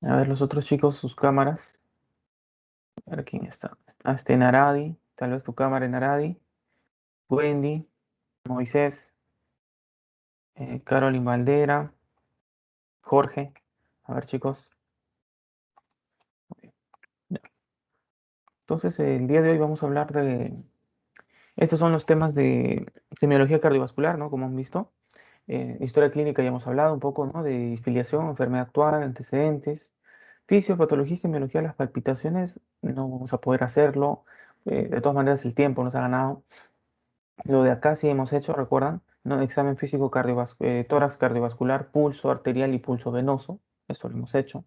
A ver, los otros chicos, sus cámaras. A ver quién está. Ah, Naradi. Tal vez tu cámara en Naradi. Wendy, Moisés, Carolyn Valdera, Jorge. A ver, chicos. Ya. Entonces, el día de hoy vamos a hablar de... Estos son los temas de semiología cardiovascular, ¿no? Como han visto. Historia clínica ya hemos hablado un poco, ¿no? De filiación, enfermedad actual, antecedentes. Fisiopatología y semiología de las palpitaciones. No vamos a poder hacerlo. De todas maneras, el tiempo nos ha ganado. Lo de acá sí hemos hecho, ¿recuerdan? ¿No? Examen físico tórax cardiovascular, pulso arterial y pulso venoso. Esto lo hemos hecho.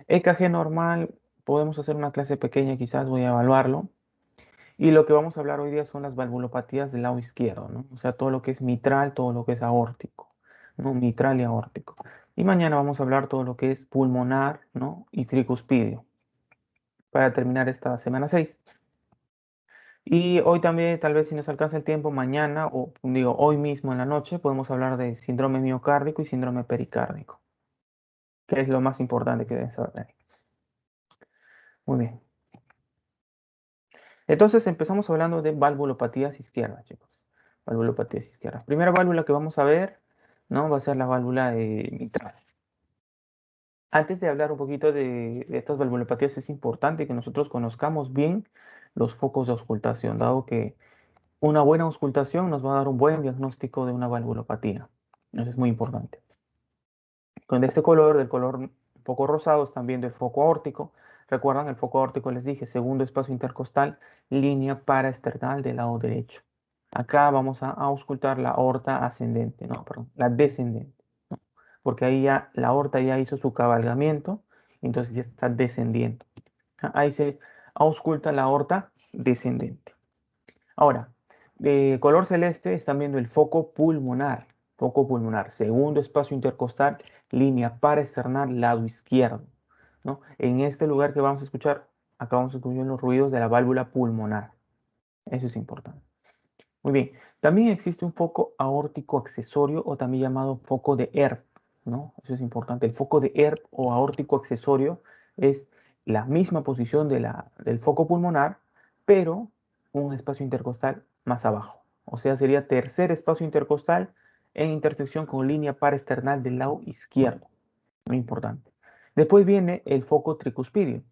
EKG normal, podemos hacer una clase pequeña, quizás voy a evaluarlo. Y lo que vamos a hablar hoy día son las valvulopatías del lado izquierdo, ¿no? O sea, todo lo que es mitral, todo lo que es aórtico, ¿no? Mitral y aórtico. Y mañana vamos a hablar todo lo que es pulmonar, ¿no? Y tricuspidio, para terminar esta semana 6. Y hoy también, tal vez si nos alcanza el tiempo, mañana o digo hoy mismo en la noche, podemos hablar de síndrome miocárdico y síndrome pericárdico, que es lo más importante que deben saber ahí. Muy bien. Entonces empezamos hablando de valvulopatías izquierdas, chicos. Valvulopatías izquierdas. Primera válvula que vamos a ver, ¿no? Va a ser la válvula mitral. Antes de hablar un poquito de estas valvulopatías, es importante que nosotros conozcamos bien los focos de auscultación, dado que una buena auscultación nos va a dar un buen diagnóstico de una valvulopatía. Eso es muy importante. Con este color, del color un poco rosado, están viendo el foco aórtico. Recuerdan, el foco aórtico les dije, segundo espacio intercostal, línea paraesternal del lado derecho. Acá vamos a auscultar la aorta ascendente, no, perdón, la descendente, ¿no? Porque ahí ya la aorta ya hizo su cabalgamiento, entonces ya está descendiendo. Ahí se ausculta la aorta descendente. Ahora, de color celeste están viendo el foco pulmonar, segundo espacio intercostal, línea paraesternal, lado izquierdo, ¿no? En este lugar que vamos a escuchar, acá vamos a escuchar los ruidos de la válvula pulmonar. Eso es importante. Muy bien, también existe un foco aórtico accesorio o también llamado foco de Ehrp, ¿no? Eso es importante. El foco de Ehrp o aórtico accesorio es la misma posición del foco pulmonar, pero un espacio intercostal más abajo. O sea, sería tercer espacio intercostal en intersección con línea paraesternal del lado izquierdo. Muy importante. Después viene el foco tricuspidio.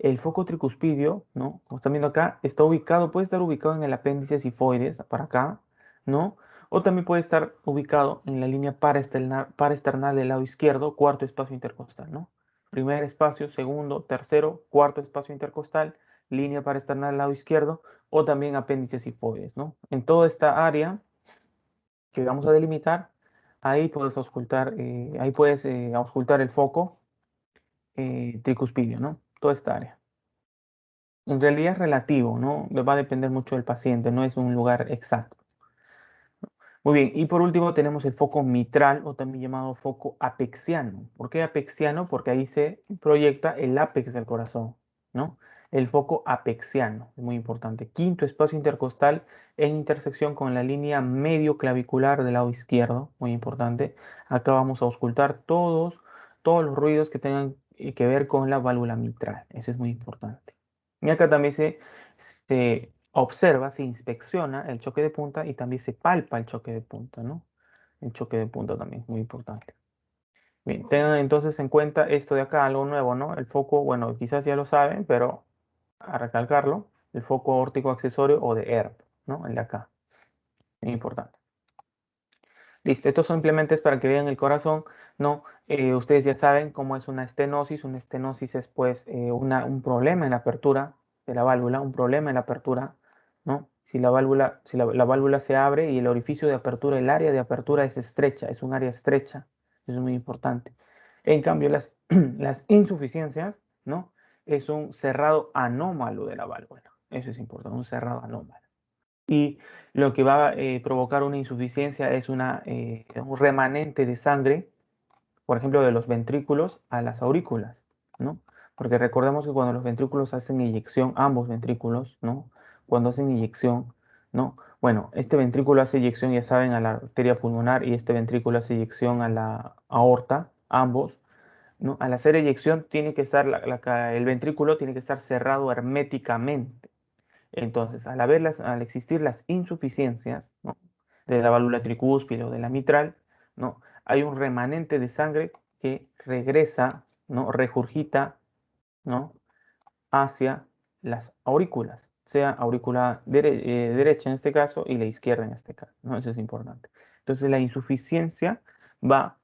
El foco tricuspidio, ¿no? Como están viendo acá, está ubicado, puede estar ubicado en el apéndice sifoides, para acá, ¿no? O también puede estar ubicado en la línea paraesternal del lado izquierdo, cuarto espacio intercostal, ¿no? Primer espacio, segundo, tercero, cuarto espacio intercostal, línea paraesternal del lado izquierdo, o también apéndice sifoides, ¿no? En toda esta área que vamos a delimitar, ahí puedes auscultar el foco tricuspidio, ¿no? Toda esta área. En realidad es relativo, ¿no? Va a depender mucho del paciente, no es un lugar exacto. Muy bien, y por último tenemos el foco mitral o también llamado foco apexiano. ¿Por qué apexiano? Porque ahí se proyecta el ápex del corazón, ¿no? El foco apexiano, es muy importante. Quinto espacio intercostal en intersección con la línea medio clavicular del lado izquierdo, muy importante. Acá vamos a auscultar todos los ruidos que tengan que ver con la válvula mitral, eso es muy importante. Y acá también se observa, se inspecciona el choque de punta y también se palpa el choque de punta, ¿no? El choque de punta también es muy importante. Bien, tengan entonces en cuenta esto de acá, algo nuevo, ¿no? El foco, bueno, quizás ya lo saben, pero a recalcarlo, el foco aórtico accesorio o de Ehrp, ¿no? El de acá, muy importante. Listo, esto simplemente es para que vean el corazón, ¿no? Ustedes ya saben cómo es una estenosis. Una estenosis es pues un problema en la apertura de la válvula, un problema en la apertura, ¿no? Si la válvula se abre y el orificio de apertura, el área de apertura es estrecha, es un área estrecha, eso es muy importante. En cambio, las insuficiencias, ¿no? Es un cerrado anómalo de la válvula, eso es importante, un cerrado anómalo. Y lo que va a provocar una insuficiencia es un remanente de sangre, por ejemplo, de los ventrículos a las aurículas, ¿no? Porque recordemos que cuando los ventrículos hacen eyección, ambos ventrículos, ¿no? Cuando hacen eyección, ¿no? Bueno, este ventrículo hace eyección, ya saben, a la arteria pulmonar y este ventrículo hace eyección a la aorta, ambos. ¿no? Al hacer eyección tiene que estar, el ventrículo tiene que estar cerrado herméticamente. Entonces, al existir las insuficiencias, ¿no? de la válvula tricúspide o de la mitral, ¿no? Hay un remanente de sangre que regresa, ¿no? Regurgita, ¿no? hacia las aurículas, sea aurícula derecha en este caso y la izquierda en este caso, ¿no? Eso es importante. Entonces la insuficiencia va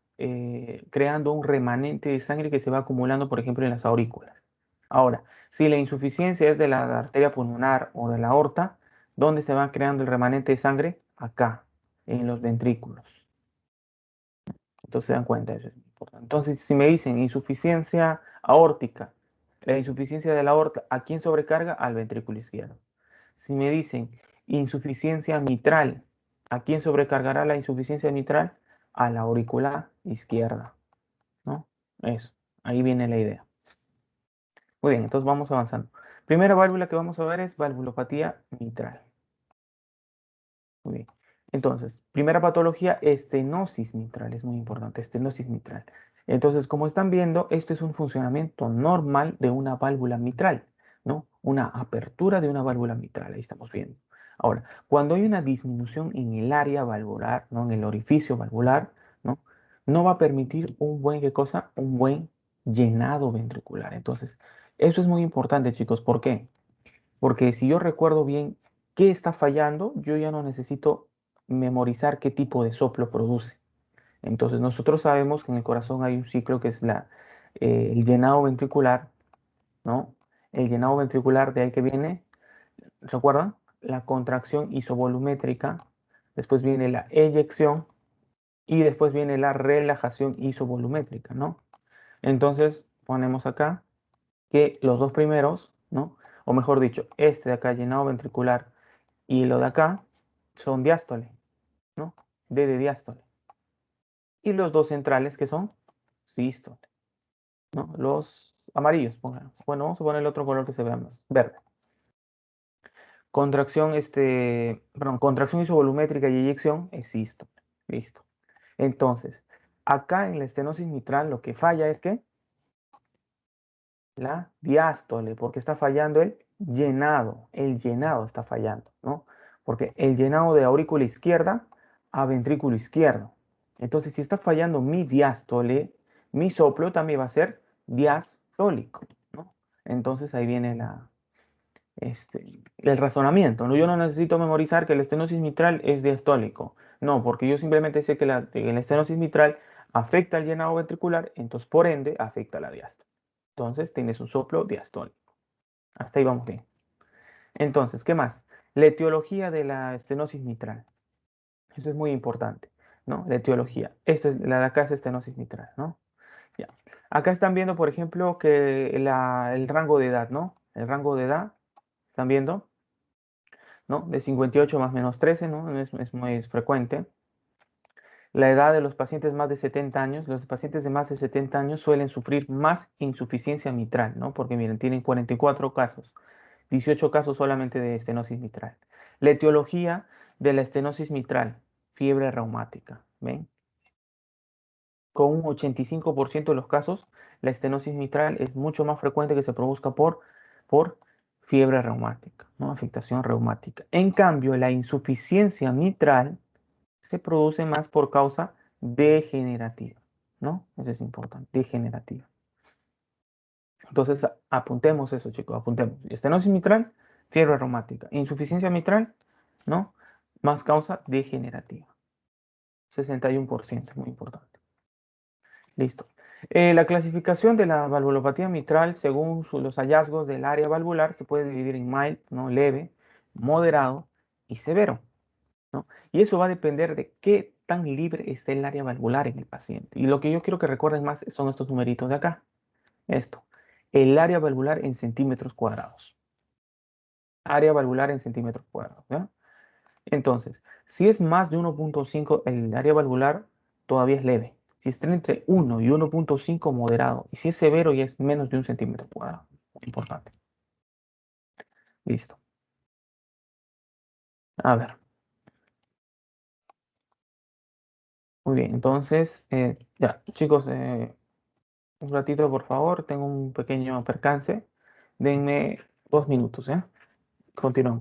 creando un remanente de sangre que se va acumulando, por ejemplo, en las aurículas. Ahora, si la insuficiencia es de la arteria pulmonar o de la aorta, ¿dónde se va creando el remanente de sangre? Acá, en los ventrículos. Entonces se dan cuenta, eso es importante. Entonces, si me dicen insuficiencia aórtica, la insuficiencia de la aorta, ¿a quién sobrecarga? Al ventrículo izquierdo. Si me dicen insuficiencia mitral, ¿a quién sobrecargará la insuficiencia mitral? A la aurícula izquierda, ¿no? Eso, ahí viene la idea. Muy bien, entonces vamos avanzando. Primera válvula que vamos a ver es valvulopatía mitral. Muy bien. Entonces, primera patología, estenosis mitral, es muy importante, estenosis mitral. Entonces, como están viendo, este es un funcionamiento normal de una válvula mitral, ¿no? Una apertura de una válvula mitral, ahí estamos viendo. Ahora, cuando hay una disminución en el área valvular, ¿no? En el orificio valvular, ¿no? No va a permitir un buen, ¿qué cosa? Un buen llenado ventricular. Entonces, eso es muy importante, chicos. ¿Por qué? Porque si yo recuerdo bien qué está fallando, yo ya no necesito memorizar qué tipo de soplo produce. Entonces nosotros sabemos que en el corazón hay un ciclo que es el llenado ventricular, ¿no? El llenado ventricular de ahí que viene, ¿recuerdan? La contracción isovolumétrica, después viene la eyección y después viene la relajación isovolumétrica, ¿no? Entonces ponemos acá que los dos primeros, ¿no? O mejor dicho, este de acá, llenado ventricular, y lo de acá son diástole, ¿no? D de diástole. Y los dos centrales que son sístole, ¿no? Los amarillos, pongan. Bueno, vamos a poner el otro color que se vea más, verde. Contracción isovolumétrica y eyección es sístole. Listo. Entonces, acá en la estenosis mitral lo que falla es que la diástole, porque está fallando el llenado está fallando, ¿no? Porque el llenado de aurícula izquierda a ventrículo izquierdo. Entonces, si está fallando mi diástole, mi soplo también va a ser diastólico, ¿no? Entonces ahí viene el razonamiento, ¿no? Yo no necesito memorizar que el estenosis mitral es diastólico, no, porque yo simplemente sé que el estenosis mitral afecta al llenado ventricular, entonces por ende afecta a la diástole. Entonces tienes un soplo diastólico. Hasta ahí vamos bien. Entonces, ¿qué más? La etiología de la estenosis mitral. Eso es muy importante, ¿no? La etiología. Esto es, la de acá es estenosis mitral, ¿no? Ya. Acá están viendo, por ejemplo, que el rango de edad, ¿no? El rango de edad, ¿están viendo? ¿No? De 58 más menos 13, ¿no? Es muy frecuente. La edad de los pacientes más de 70 años, los pacientes de más de 70 años suelen sufrir más insuficiencia mitral, ¿no? Porque miren, tienen 44 casos, 18 casos solamente de estenosis mitral. La etiología de la estenosis mitral, fiebre reumática, ¿ven? Con un 85% de los casos, la estenosis mitral es mucho más frecuente que se produzca por fiebre reumática, ¿no? Afectación reumática. En cambio, la insuficiencia mitral se produce más por causa degenerativa, ¿no? Eso es importante, degenerativa. Entonces, apuntemos eso, chicos, apuntemos. Estenosis mitral, fiebre reumática. Insuficiencia mitral, ¿no? Más causa degenerativa. 61%, muy importante. Listo. La clasificación de la valvulopatía mitral, según los hallazgos del área valvular, se puede dividir en mild, ¿no? Leve, moderado y severo, ¿no? Y eso va a depender de qué tan libre esté el área valvular en el paciente. Y lo que yo quiero que recuerden más son estos numeritos de acá. Esto. El área valvular en centímetros cuadrados. Área valvular en centímetros cuadrados, ¿ya? Entonces, si es más de 1.5 el área valvular, todavía es leve. Si está entre 1 y 1.5, moderado. Y si es severo, ya es menos de un centímetro cuadrado. Muy importante. Listo. A ver. Muy bien. Entonces, ya, chicos, Un ratito, por favor, tengo un pequeño percance. Denme 2 minutos, ¿eh? Continuamos.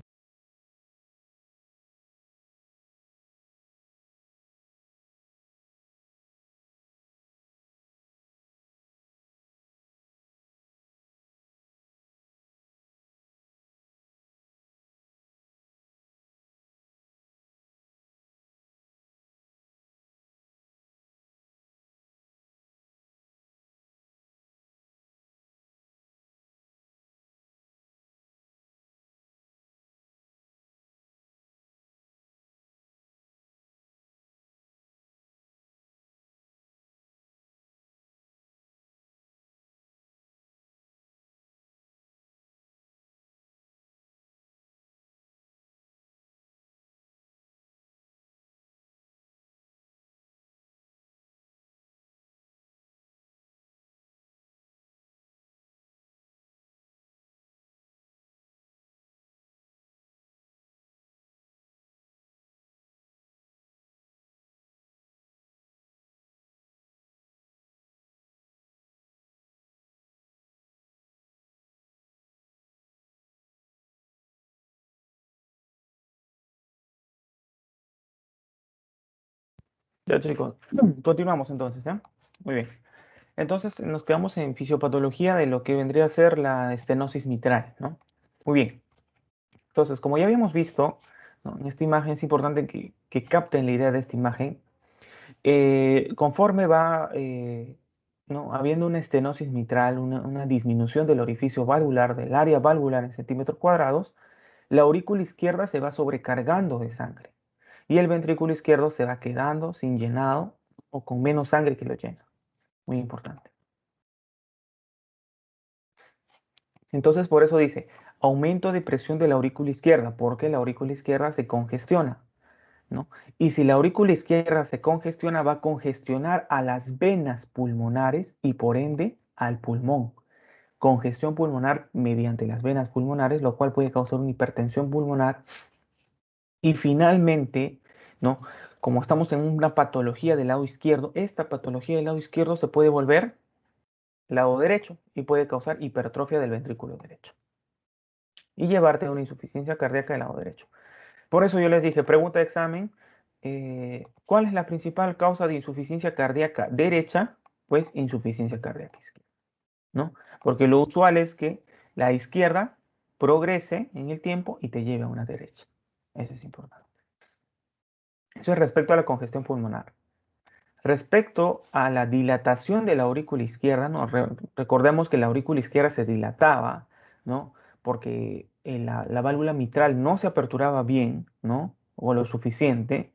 Ya, chicos, continuamos entonces, ¿ya? Muy bien. Entonces nos quedamos en fisiopatología de lo que vendría a ser la estenosis mitral, ¿no? Muy bien. Entonces, como ya habíamos visto, ¿no? En esta imagen es importante que capten la idea de esta imagen. Conforme va ¿no? habiendo una estenosis mitral, una disminución del orificio valvular, del área valvular en centímetros cuadrados, la aurícula izquierda se va sobrecargando de sangre y el ventrículo izquierdo se va quedando sin llenado o con menos sangre que lo llena. Muy importante. Entonces, por eso dice aumento de presión de la aurícula izquierda, porque la aurícula izquierda se congestiona, ¿no? Y si la aurícula izquierda se congestiona, va a congestionar a las venas pulmonares y por ende al pulmón. Congestión pulmonar mediante las venas pulmonares, lo cual puede causar una hipertensión pulmonar. Y finalmente, ¿no? Como estamos en una patología del lado izquierdo, esta patología del lado izquierdo se puede volver lado derecho y puede causar hipertrofia del ventrículo derecho y llevarte a una insuficiencia cardíaca del lado derecho. Por eso yo les dije, pregunta de examen, ¿cuál es la principal causa de insuficiencia cardíaca derecha? Pues insuficiencia cardíaca izquierda, ¿no? Porque lo usual es que la izquierda progrese en el tiempo y te lleve a una derecha. Eso es importante. Eso es respecto a la congestión pulmonar. Respecto a la dilatación de la aurícula izquierda, ¿no? Recordemos que la aurícula izquierda se dilataba, ¿no? Porque la válvula mitral no se aperturaba bien, ¿no? O lo suficiente.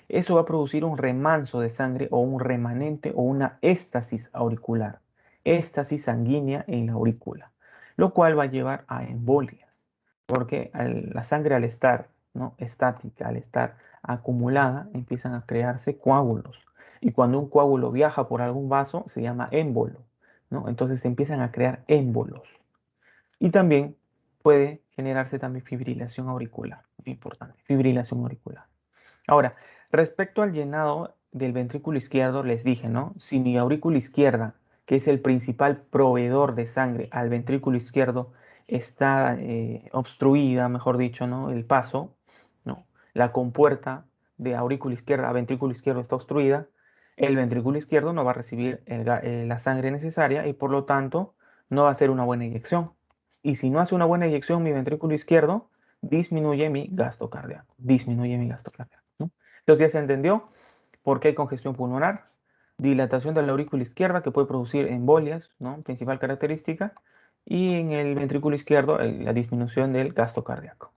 Eso va a producir un remanso de sangre o un remanente o una éstasis auricular, éstasis sanguínea en la aurícula, lo cual va a llevar a embolias, porque la sangre al estar, ¿no? estática, al estar acumulada, empiezan a crearse coágulos. Y cuando un coágulo viaja por algún vaso, se llama émbolo, ¿no? Entonces se empiezan a crear émbolos. Y también puede generarse también fibrilación auricular, muy importante, fibrilación auricular. Ahora, respecto al llenado del ventrículo izquierdo, les dije, ¿no? Si mi aurícula izquierda, que es el principal proveedor de sangre al ventrículo izquierdo, está obstruida, mejor dicho, ¿no? El paso, ¿no? La compuerta de aurícula izquierda a ventrículo izquierdo está obstruida, el ventrículo izquierdo no va a recibir la sangre necesaria y por lo tanto no va a hacer una buena eyección. Y si no hace una buena eyección, mi ventrículo izquierdo disminuye mi gasto cardíaco, disminuye mi gasto cardíaco, ¿no? Entonces ya se entendió por qué hay congestión pulmonar, dilatación de la aurícula izquierda que puede producir embolias, ¿no? Principal característica, y en el ventrículo izquierdo la disminución del gasto cardíaco.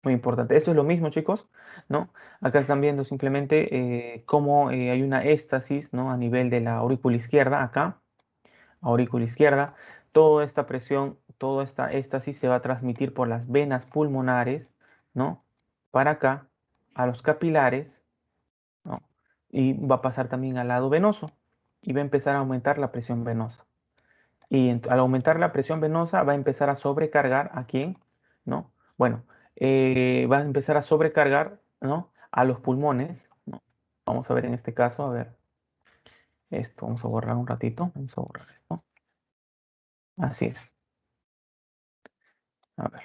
Muy importante. Esto es lo mismo, chicos, ¿no? Acá están viendo simplemente cómo hay una éstasis, ¿no? A nivel de la aurícula izquierda, acá, aurícula izquierda. Toda esta presión, toda esta éstasis se va a transmitir por las venas pulmonares, ¿no? Para acá, a los capilares, ¿no? Y va a pasar también al lado venoso y va a empezar a aumentar la presión venosa. Y al aumentar la presión venosa va a empezar a sobrecargar a quién, ¿no? Bueno, va a empezar a sobrecargar, ¿no? A los pulmones, ¿no? Vamos a ver en este caso, a ver. Esto, vamos a borrar un ratito. Vamos a borrar esto. Así es. A ver.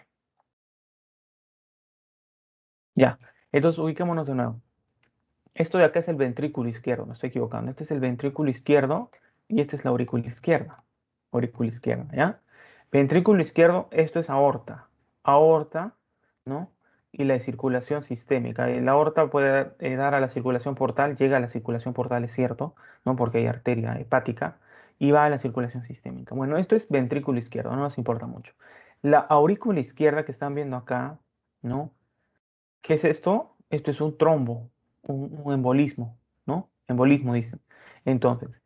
Ya. Entonces, ubiquémonos de nuevo. Esto de acá es el ventrículo izquierdo, no estoy equivocando. Este es el ventrículo izquierdo y esta es la aurícula izquierda. Aurícula izquierda, ¿ya? Ventrículo izquierdo, esto es aorta. Aorta, ¿no? Y la circulación sistémica. La aorta puede dar a la circulación portal, llega a la circulación portal, es cierto, ¿no? Porque hay arteria hepática y va a la circulación sistémica. Bueno, esto es ventrículo izquierdo, no nos importa mucho. La aurícula izquierda que están viendo acá, ¿no? ¿Qué es esto? Esto es un trombo, un embolismo, ¿no? Embolismo dicen. Entonces,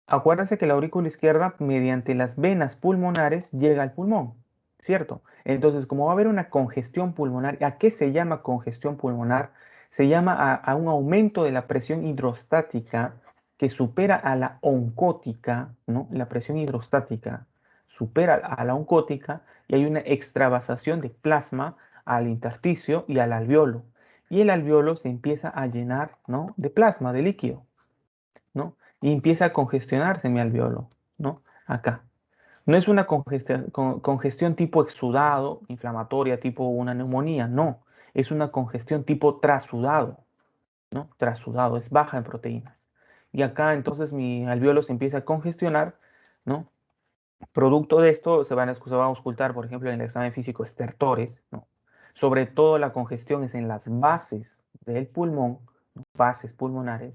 acuérdense que la aurícula izquierda, mediante las venas pulmonares, llega al pulmón, ¿cierto? Entonces, como va a haber una congestión pulmonar, ¿a qué se llama congestión pulmonar? Se llama a un aumento de la presión hidrostática que supera a la oncótica, ¿no? La presión hidrostática supera a la oncótica y hay una extravasación de plasma al intersticio y al alveolo. Y el alveolo se empieza a llenar, ¿no? De plasma, de líquido. ¿No? Y empieza a congestionarse mi alveolo, ¿no? Acá. No es una congestión tipo exudado, inflamatoria, tipo una neumonía, no. Es una congestión tipo trasudado, ¿no? Trasudado, es baja en proteínas. Y acá entonces mi alveolo se empieza a congestionar, ¿no? Producto de esto se va a auscultar, por ejemplo, en el examen físico estertores, ¿no? Sobre todo la congestión es en las bases del pulmón, ¿no? Bases pulmonares,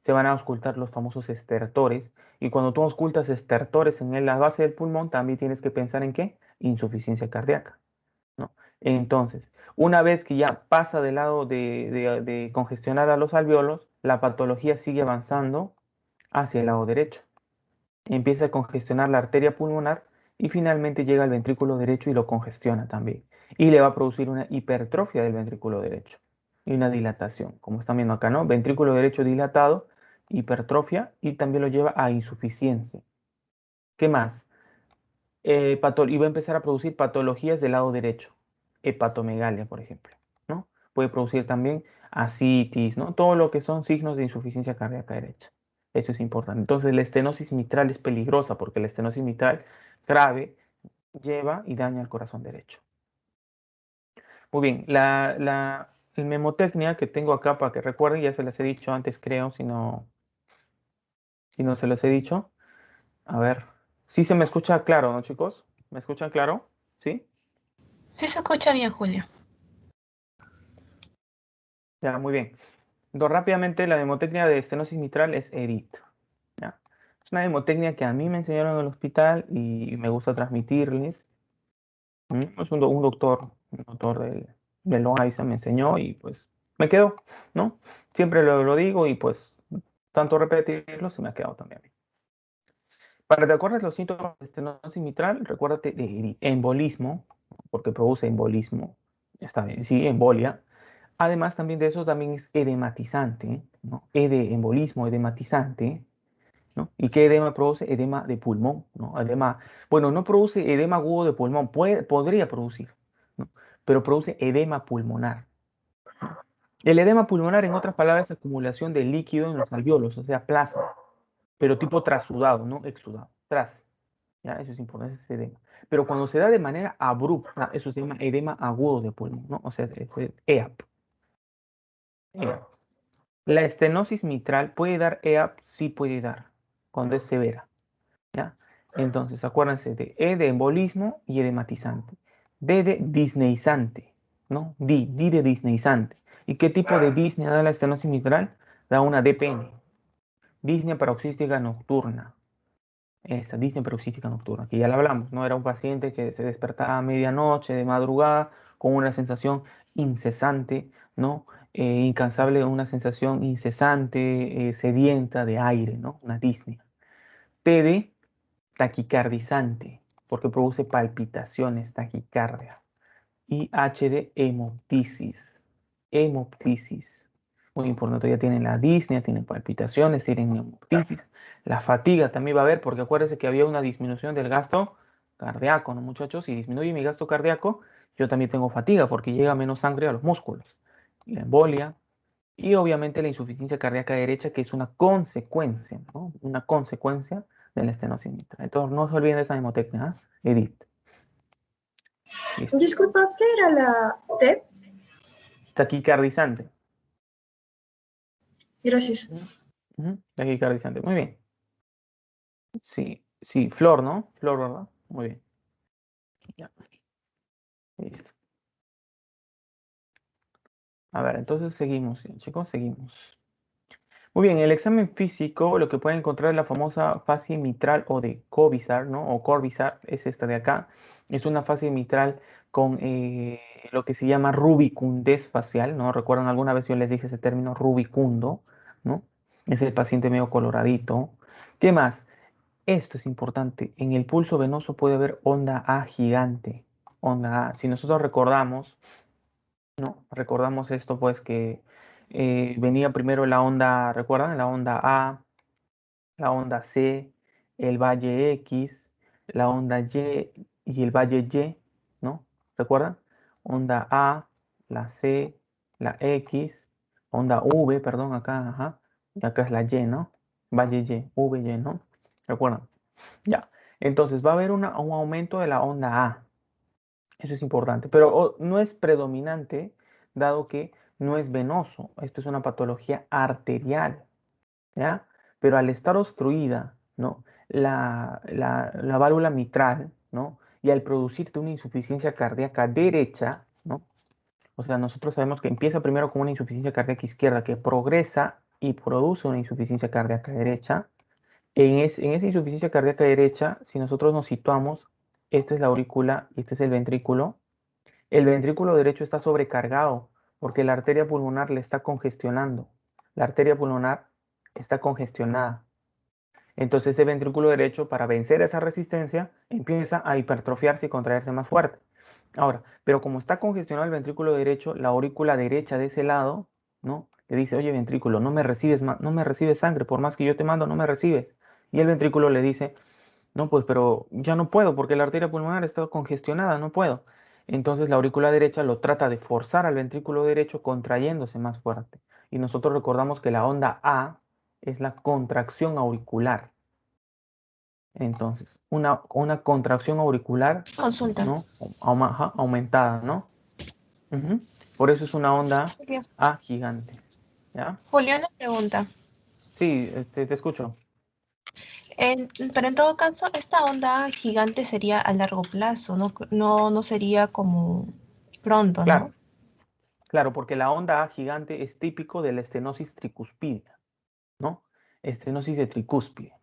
se van a auscultar los famosos estertores. Y cuando tú auscultas estertores en la base del pulmón, también tienes que pensar en qué? Insuficiencia cardíaca, ¿no? Entonces, una vez que ya pasa del lado de congestionar a los alveolos, la patología sigue avanzando hacia el lado derecho. Empieza a congestionar la arteria pulmonar y finalmente llega al ventrículo derecho y lo congestiona también. Y le va a producir una hipertrofia del ventrículo derecho y una dilatación, como están viendo acá, ¿no? Ventrículo derecho dilatado, hipertrofia y también lo lleva a insuficiencia. ¿Qué más? Y va a empezar a producir patologías del lado derecho, hepatomegalia, por ejemplo, ¿no? Puede producir también ascitis, ¿no? Todo lo que son signos de insuficiencia cardíaca derecha. Eso es importante. Entonces, la estenosis mitral es peligrosa porque la estenosis mitral grave lleva y daña el corazón derecho. Muy bien, la memotecnia que tengo acá para que recuerden, ya se las he dicho antes, creo, si no se los he dicho. A ver, sí se me escucha claro, ¿no, chicos? ¿Me escuchan claro? ¿Sí? Sí se escucha bien, Julio. Ya, muy bien. Entonces, rápidamente, la mnemotecnia de estenosis mitral es EDIT. ¿Ya? Es una mnemotecnia que a mí me enseñaron en el hospital y me gusta transmitirles. Es un doctor de Loaiza me enseñó y pues me quedó, ¿no? Siempre lo digo y pues tanto repetirlo se me ha quedado también a mí. Para que te acuerdes los síntomas de estenosis mitral, recuérdate de embolismo, porque produce embolismo. Está bien, sí, embolia. Además, también de eso, también es edematizante, ¿no? Embolismo, edematizante, ¿no? ¿Y qué edema produce? Edema de pulmón, ¿no? Edema, bueno, no produce edema agudo de pulmón, podría producir, ¿no? Pero produce edema pulmonar. El edema pulmonar, en otras palabras, es acumulación de líquido en los alveolos, o sea, plasma, pero tipo trasudado, no exudado, tras. ¿Ya? Eso es importante, ese edema. Pero cuando se da de manera abrupta, eso se llama edema agudo de pulmón, ¿no? O sea, es el EAP. EAP. La estenosis mitral puede dar EAP, sí puede dar, cuando es severa, ¿ya? Entonces, acuérdense de E de embolismo y edematizante. D de disneizante, ¿no? D de disneizante. ¿Y qué tipo de disnea da la estenosis mitral? Da una DPN, disnea paroxística nocturna. Esta disnea paroxística nocturna, que ya la hablamos, ¿no? Era un paciente que se despertaba a medianoche, de madrugada, con una sensación incesante, ¿no? Incansable, una sensación incesante, sedienta de aire, ¿no? Una disnea. TD, taquicardizante, porque produce palpitaciones, taquicardia. Y HD, hemoptisis. Hemoptisis. Muy importante, ya tienen la disnea, tienen palpitaciones, tienen hemoptisis. La fatiga también va a haber, porque acuérdense que había una disminución del gasto cardíaco, ¿no, muchachos? Si disminuye mi gasto cardíaco, yo también tengo fatiga, porque llega menos sangre a los músculos. Y la embolia Y obviamente la insuficiencia cardíaca derecha, que es una consecuencia, ¿no? Una consecuencia de la estenosis mitral. Entonces, no se olviden de esa mnemotecnia, ¿ah? Edith. Listo. Disculpa, ¿qué era la T? Taquicardizante. Gracias. Taquicardizante. Muy bien. Sí, sí, Flor, ¿no? Flor, ¿verdad? Muy bien. Ya. Listo. A ver, entonces seguimos, chicos, seguimos. Muy bien, en el examen físico lo que pueden encontrar es la famosa fascia mitral o de Covisar, ¿no? O Corvisar, es esta de acá. Es una fascia mitral con lo que se llama rubicundez facial, ¿no? ¿Recuerdan? Alguna vez yo les dije ese término rubicundo, ¿no? Es el paciente medio coloradito. ¿Qué más? Esto es importante. En el pulso venoso puede haber onda A gigante. Onda A. Si nosotros recordamos, ¿no? Recordamos esto, pues que venía primero la onda, ¿recuerdan? La onda A, la onda C, el valle X, la onda Y y el valle Y, ¿no? ¿Recuerdan? Onda A, la C, la X, onda V, perdón, acá, ajá, y acá es la Y, ¿no? Valle Y, V, Y, ¿no? ¿Recuerdan? Ya. Entonces va a haber un aumento de la onda A. Eso es importante, pero no es predominante, dado que no es venoso. Esto es una patología arterial, ¿ya? Pero al estar obstruida, ¿no? La válvula mitral, ¿no? Y al producirte una insuficiencia cardíaca derecha, ¿no? O sea, nosotros sabemos que empieza primero con una insuficiencia cardíaca izquierda que progresa y produce una insuficiencia cardíaca derecha. En esa insuficiencia cardíaca derecha, si nosotros nos situamos, esta es la aurícula y este es el ventrículo derecho está sobrecargado porque la arteria pulmonar le está congestionando. La arteria pulmonar está congestionada. Entonces ese ventrículo derecho, para vencer esa resistencia, empieza a hipertrofiarse y contraerse más fuerte. Ahora, pero como está congestionado el ventrículo derecho, la aurícula derecha de ese lado, ¿no? Le dice, oye, ventrículo, no me recibes, no me recibes sangre, por más que yo te mando, no me recibes. Y el ventrículo le dice, no, pues, pero ya no puedo porque la arteria pulmonar está congestionada, no puedo. Entonces la aurícula derecha lo trata de forzar al ventrículo derecho contrayéndose más fuerte. Y nosotros recordamos que la onda A es la contracción auricular. Entonces, una contracción auricular, Consulta. ¿no? Aumentada, ¿no? Ujú. Por eso es una onda Bien. A gigante. ¿Ya? Juliana pregunta. Sí, te escucho. Pero en todo caso, esta onda gigante sería a largo plazo, no sería como pronto, Claro, ¿no? claro, porque la onda A gigante es típico de la estenosis tricuspidea, ¿no? Estenosis de tricúspide.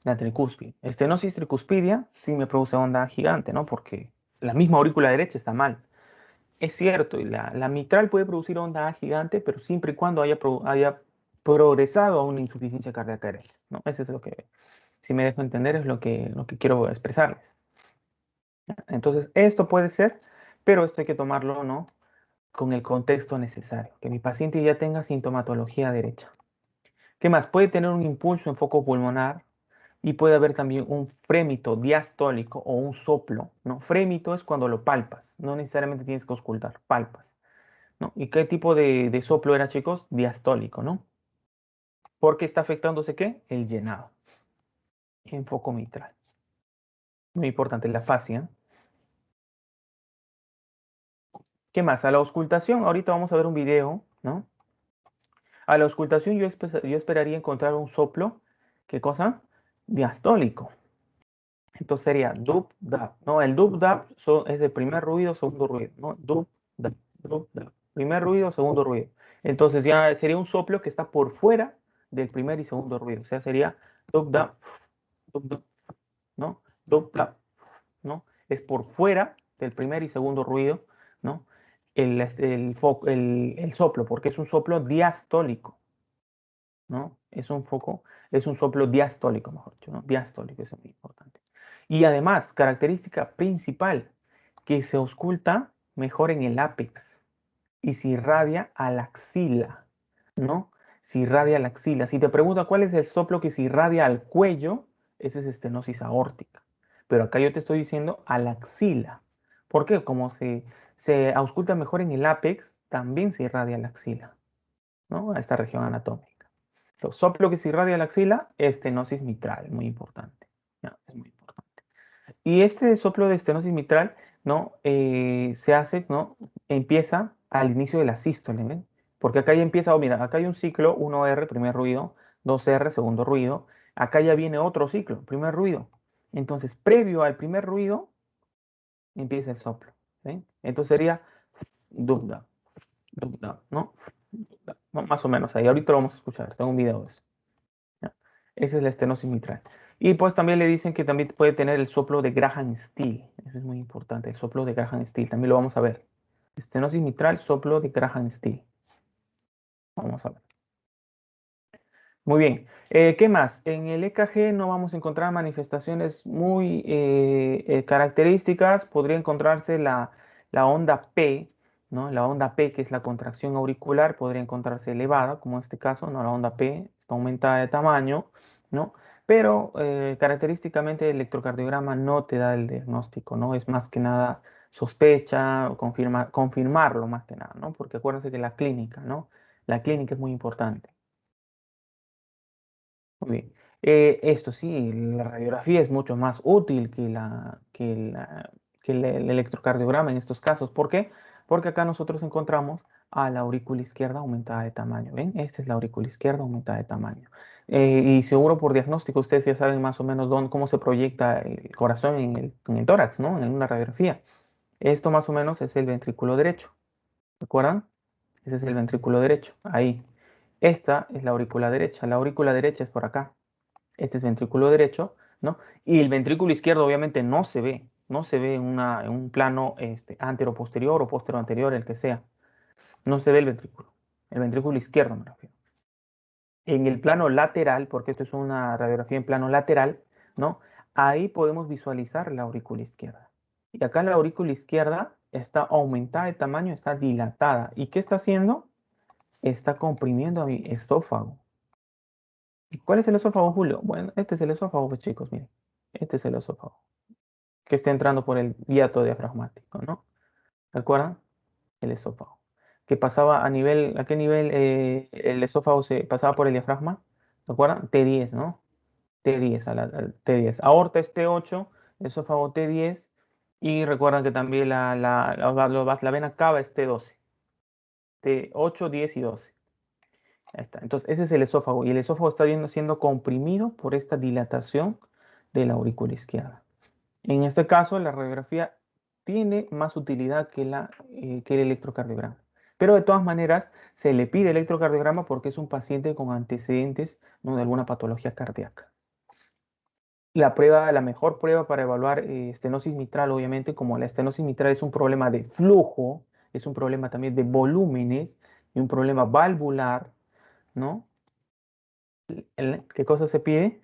La tricúspide. Estenosis tricuspidia sí me produce onda gigante, ¿no? Porque la misma aurícula derecha está mal. Es cierto, y la mitral puede producir onda gigante, pero siempre y cuando haya progresado a una insuficiencia cardíaca derecha, ¿no? Eso es lo que, si me dejo entender, es lo que quiero expresarles. Entonces, esto puede ser, pero esto hay que tomarlo, ¿no? Con el contexto necesario, que mi paciente ya tenga sintomatología derecha. ¿Qué más? Puede tener un impulso en foco pulmonar y puede haber también un frémito diastólico o un soplo, ¿no? Frémito es cuando lo palpas, no necesariamente tienes que auscultar, palpas, ¿no? ¿Y qué tipo de soplo era, chicos? Diastólico, ¿no? Porque está afectándose, ¿qué? El llenado en foco mitral. Muy importante, la fascia. ¿Qué más? A la auscultación, ahorita vamos a ver un video, ¿no? A la auscultación yo esperaría encontrar un soplo, ¿qué cosa? Diastólico. Entonces sería dub, dab, ¿no? El dub, dab es el primer ruido, segundo ruido, ¿no? Dub, dab. Primer ruido, segundo ruido. Entonces ya sería un soplo que está por fuera del primer y segundo ruido. O sea, sería dub, dab, ¿no? Dub, dab, ¿no? Es por fuera del primer y segundo ruido, ¿no? El soplo, porque es un soplo diastólico, ¿no? Es un soplo diastólico, mejor dicho, ¿no? Diastólico, eso es muy importante. Y además, característica principal, que se ausculta mejor en el ápex y se irradia a la axila, ¿no? Se irradia a la axila. Si te pregunto cuál es el soplo que se irradia al cuello, ese es estenosis aórtica. Pero acá yo te estoy diciendo a la axila. ¿Por qué? Como se ausculta mejor en el ápex, también se irradia a la axila. ¿no? A esta región anatómica. Entonces, soplo que se irradia a la axila, estenosis mitral, muy importante. ¿Ya? Es muy importante. Y este soplo de estenosis mitral, ¿no? Se hace, ¿no? Empieza al inicio de la sístole, ¿ven? Porque acá ya empieza, mira, acá hay un ciclo, 1R, primer ruido, 2R, segundo ruido. Acá ya viene otro ciclo, primer ruido. Entonces, previo al primer ruido, empieza el soplo. ¿Ven? Entonces sería dubda, dubda, ¿no? Dubda, ¿no? Más o menos ahí. Ahorita lo vamos a escuchar, tengo un video de eso. ¿Ya? Esa es la estenosis mitral. Y pues también le dicen que también puede tener el soplo de Graham-Still. Eso es muy importante, el soplo de Graham-Still. También lo vamos a ver. Estenosis mitral, soplo de Graham-Still. Vamos a ver. Muy bien. ¿Qué más? En el EKG no vamos a encontrar manifestaciones muy características. Podría encontrarse la onda P, ¿no? La onda P, que es la contracción auricular, podría encontrarse elevada, como en este caso, ¿no? La onda P está aumentada de tamaño, ¿no? Pero característicamente el electrocardiograma no te da el diagnóstico, ¿no? Es más que nada sospecha, o confirmarlo más que nada, ¿no? Porque acuérdense que la clínica, ¿no? La clínica es muy importante. Muy bien. Esto sí, la radiografía es mucho más útil que el electrocardiograma en estos casos. ¿Por qué? Porque acá nosotros encontramos a la aurícula izquierda aumentada de tamaño. ¿Ven? Esta es la aurícula izquierda aumentada de tamaño. Y seguro por diagnóstico ustedes ya saben más o menos cómo se proyecta el corazón en el tórax, ¿no? En una radiografía. Esto más o menos es el ventrículo derecho. ¿Recuerdan? Ese es el ventrículo derecho. Ahí. Esta es la aurícula derecha. La aurícula derecha es por acá. Este es ventrículo derecho, ¿no? Y el ventrículo izquierdo obviamente no se ve en un plano antero-posterior o posterior-anterior, el que sea. No se ve el ventrículo izquierdo me refiero. En el plano lateral, porque esto es una radiografía en plano lateral, ¿no? Ahí podemos visualizar la aurícula izquierda. Y acá la aurícula izquierda está aumentada de tamaño, está dilatada. ¿Y qué está haciendo? Está comprimiendo a mi esófago. ¿Cuál es el esófago, Julio? Bueno, este es el esófago, pues chicos, miren. Este es el esófago, que está entrando por el hiato diafragmático, ¿no? ¿Recuerdan? El esófago. Que pasaba ¿a qué nivel el esófago se pasaba por el diafragma? ¿Recuerdan? T10, ¿no? T10, al T10. Aorta es T8, esófago T10, y recuerdan que también la vena cava es T12. T8, 10 y 12. Ahí está. Entonces, ese es el esófago. Y el esófago está siendo comprimido por esta dilatación de la aurícula izquierda. En este caso, la radiografía tiene más utilidad que el electrocardiograma. Pero de todas maneras, se le pide electrocardiograma porque es un paciente con antecedentes, ¿no? De alguna patología cardíaca. La mejor prueba para evaluar estenosis mitral, obviamente, como la estenosis mitral es un problema de flujo, es un problema también de volúmenes y un problema valvular, ¿no? ¿Qué cosa se pide?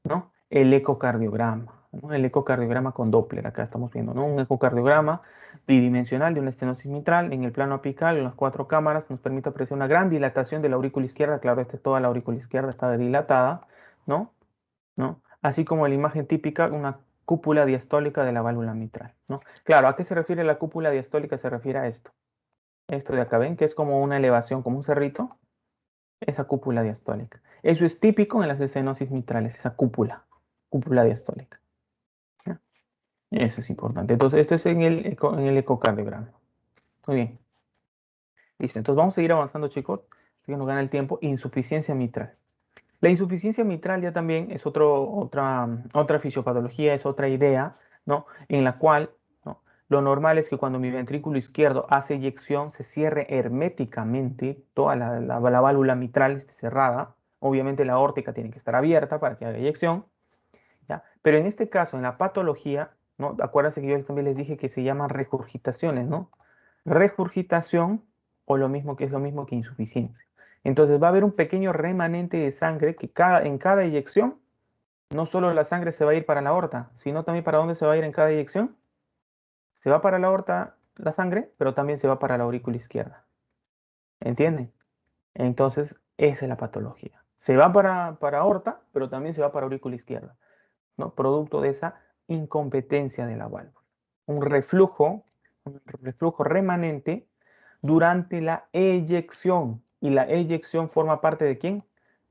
¿No? El ecocardiograma, ¿no? El ecocardiograma con Doppler, acá estamos viendo, ¿no? Un ecocardiograma bidimensional de una estenosis mitral en el plano apical, en las 4 cámaras, nos permite apreciar una gran dilatación de la aurícula izquierda, claro, toda la aurícula izquierda está dilatada, ¿no? ¿No? Así como la imagen típica, una cúpula diastólica de la válvula mitral, ¿no? Claro, ¿a qué se refiere la cúpula diastólica? Se refiere a esto. Esto de acá, ¿ven? Que es como una elevación, como un cerrito, esa cúpula diastólica. Eso es típico en las estenosis mitrales, esa cúpula diastólica. ¿Ya? Eso es importante. Entonces, esto es en el ecocardiograma. Muy bien. Listo. Entonces, vamos a seguir avanzando, chicos. Así que nos gana el tiempo. Insuficiencia mitral. La insuficiencia mitral ya también es otra fisiopatología, es otra idea, ¿no? En la cual, ¿no? Lo normal es que cuando mi ventrículo izquierdo hace eyección, se cierre herméticamente toda la válvula mitral esté cerrada. Obviamente la aórtica tiene que estar abierta para que haga eyección, ¿ya? Pero en este caso, en la patología, ¿no? Acuérdense que yo también les dije que se llaman regurgitaciones, ¿no? Regurgitación o lo mismo que es lo mismo que insuficiencia. Entonces va a haber un pequeño remanente de sangre que en cada eyección, no solo la sangre se va a ir para la aorta, sino también para dónde se va a ir en cada eyección. Se va para la aorta la sangre, pero también se va para la aurícula izquierda. ¿Entienden? Entonces, esa es la patología. Se va para aorta, pero también se va para aurícula izquierda, ¿no? Producto de esa incompetencia de la válvula. Un reflujo remanente durante la eyección. Y la eyección forma parte ¿de quién?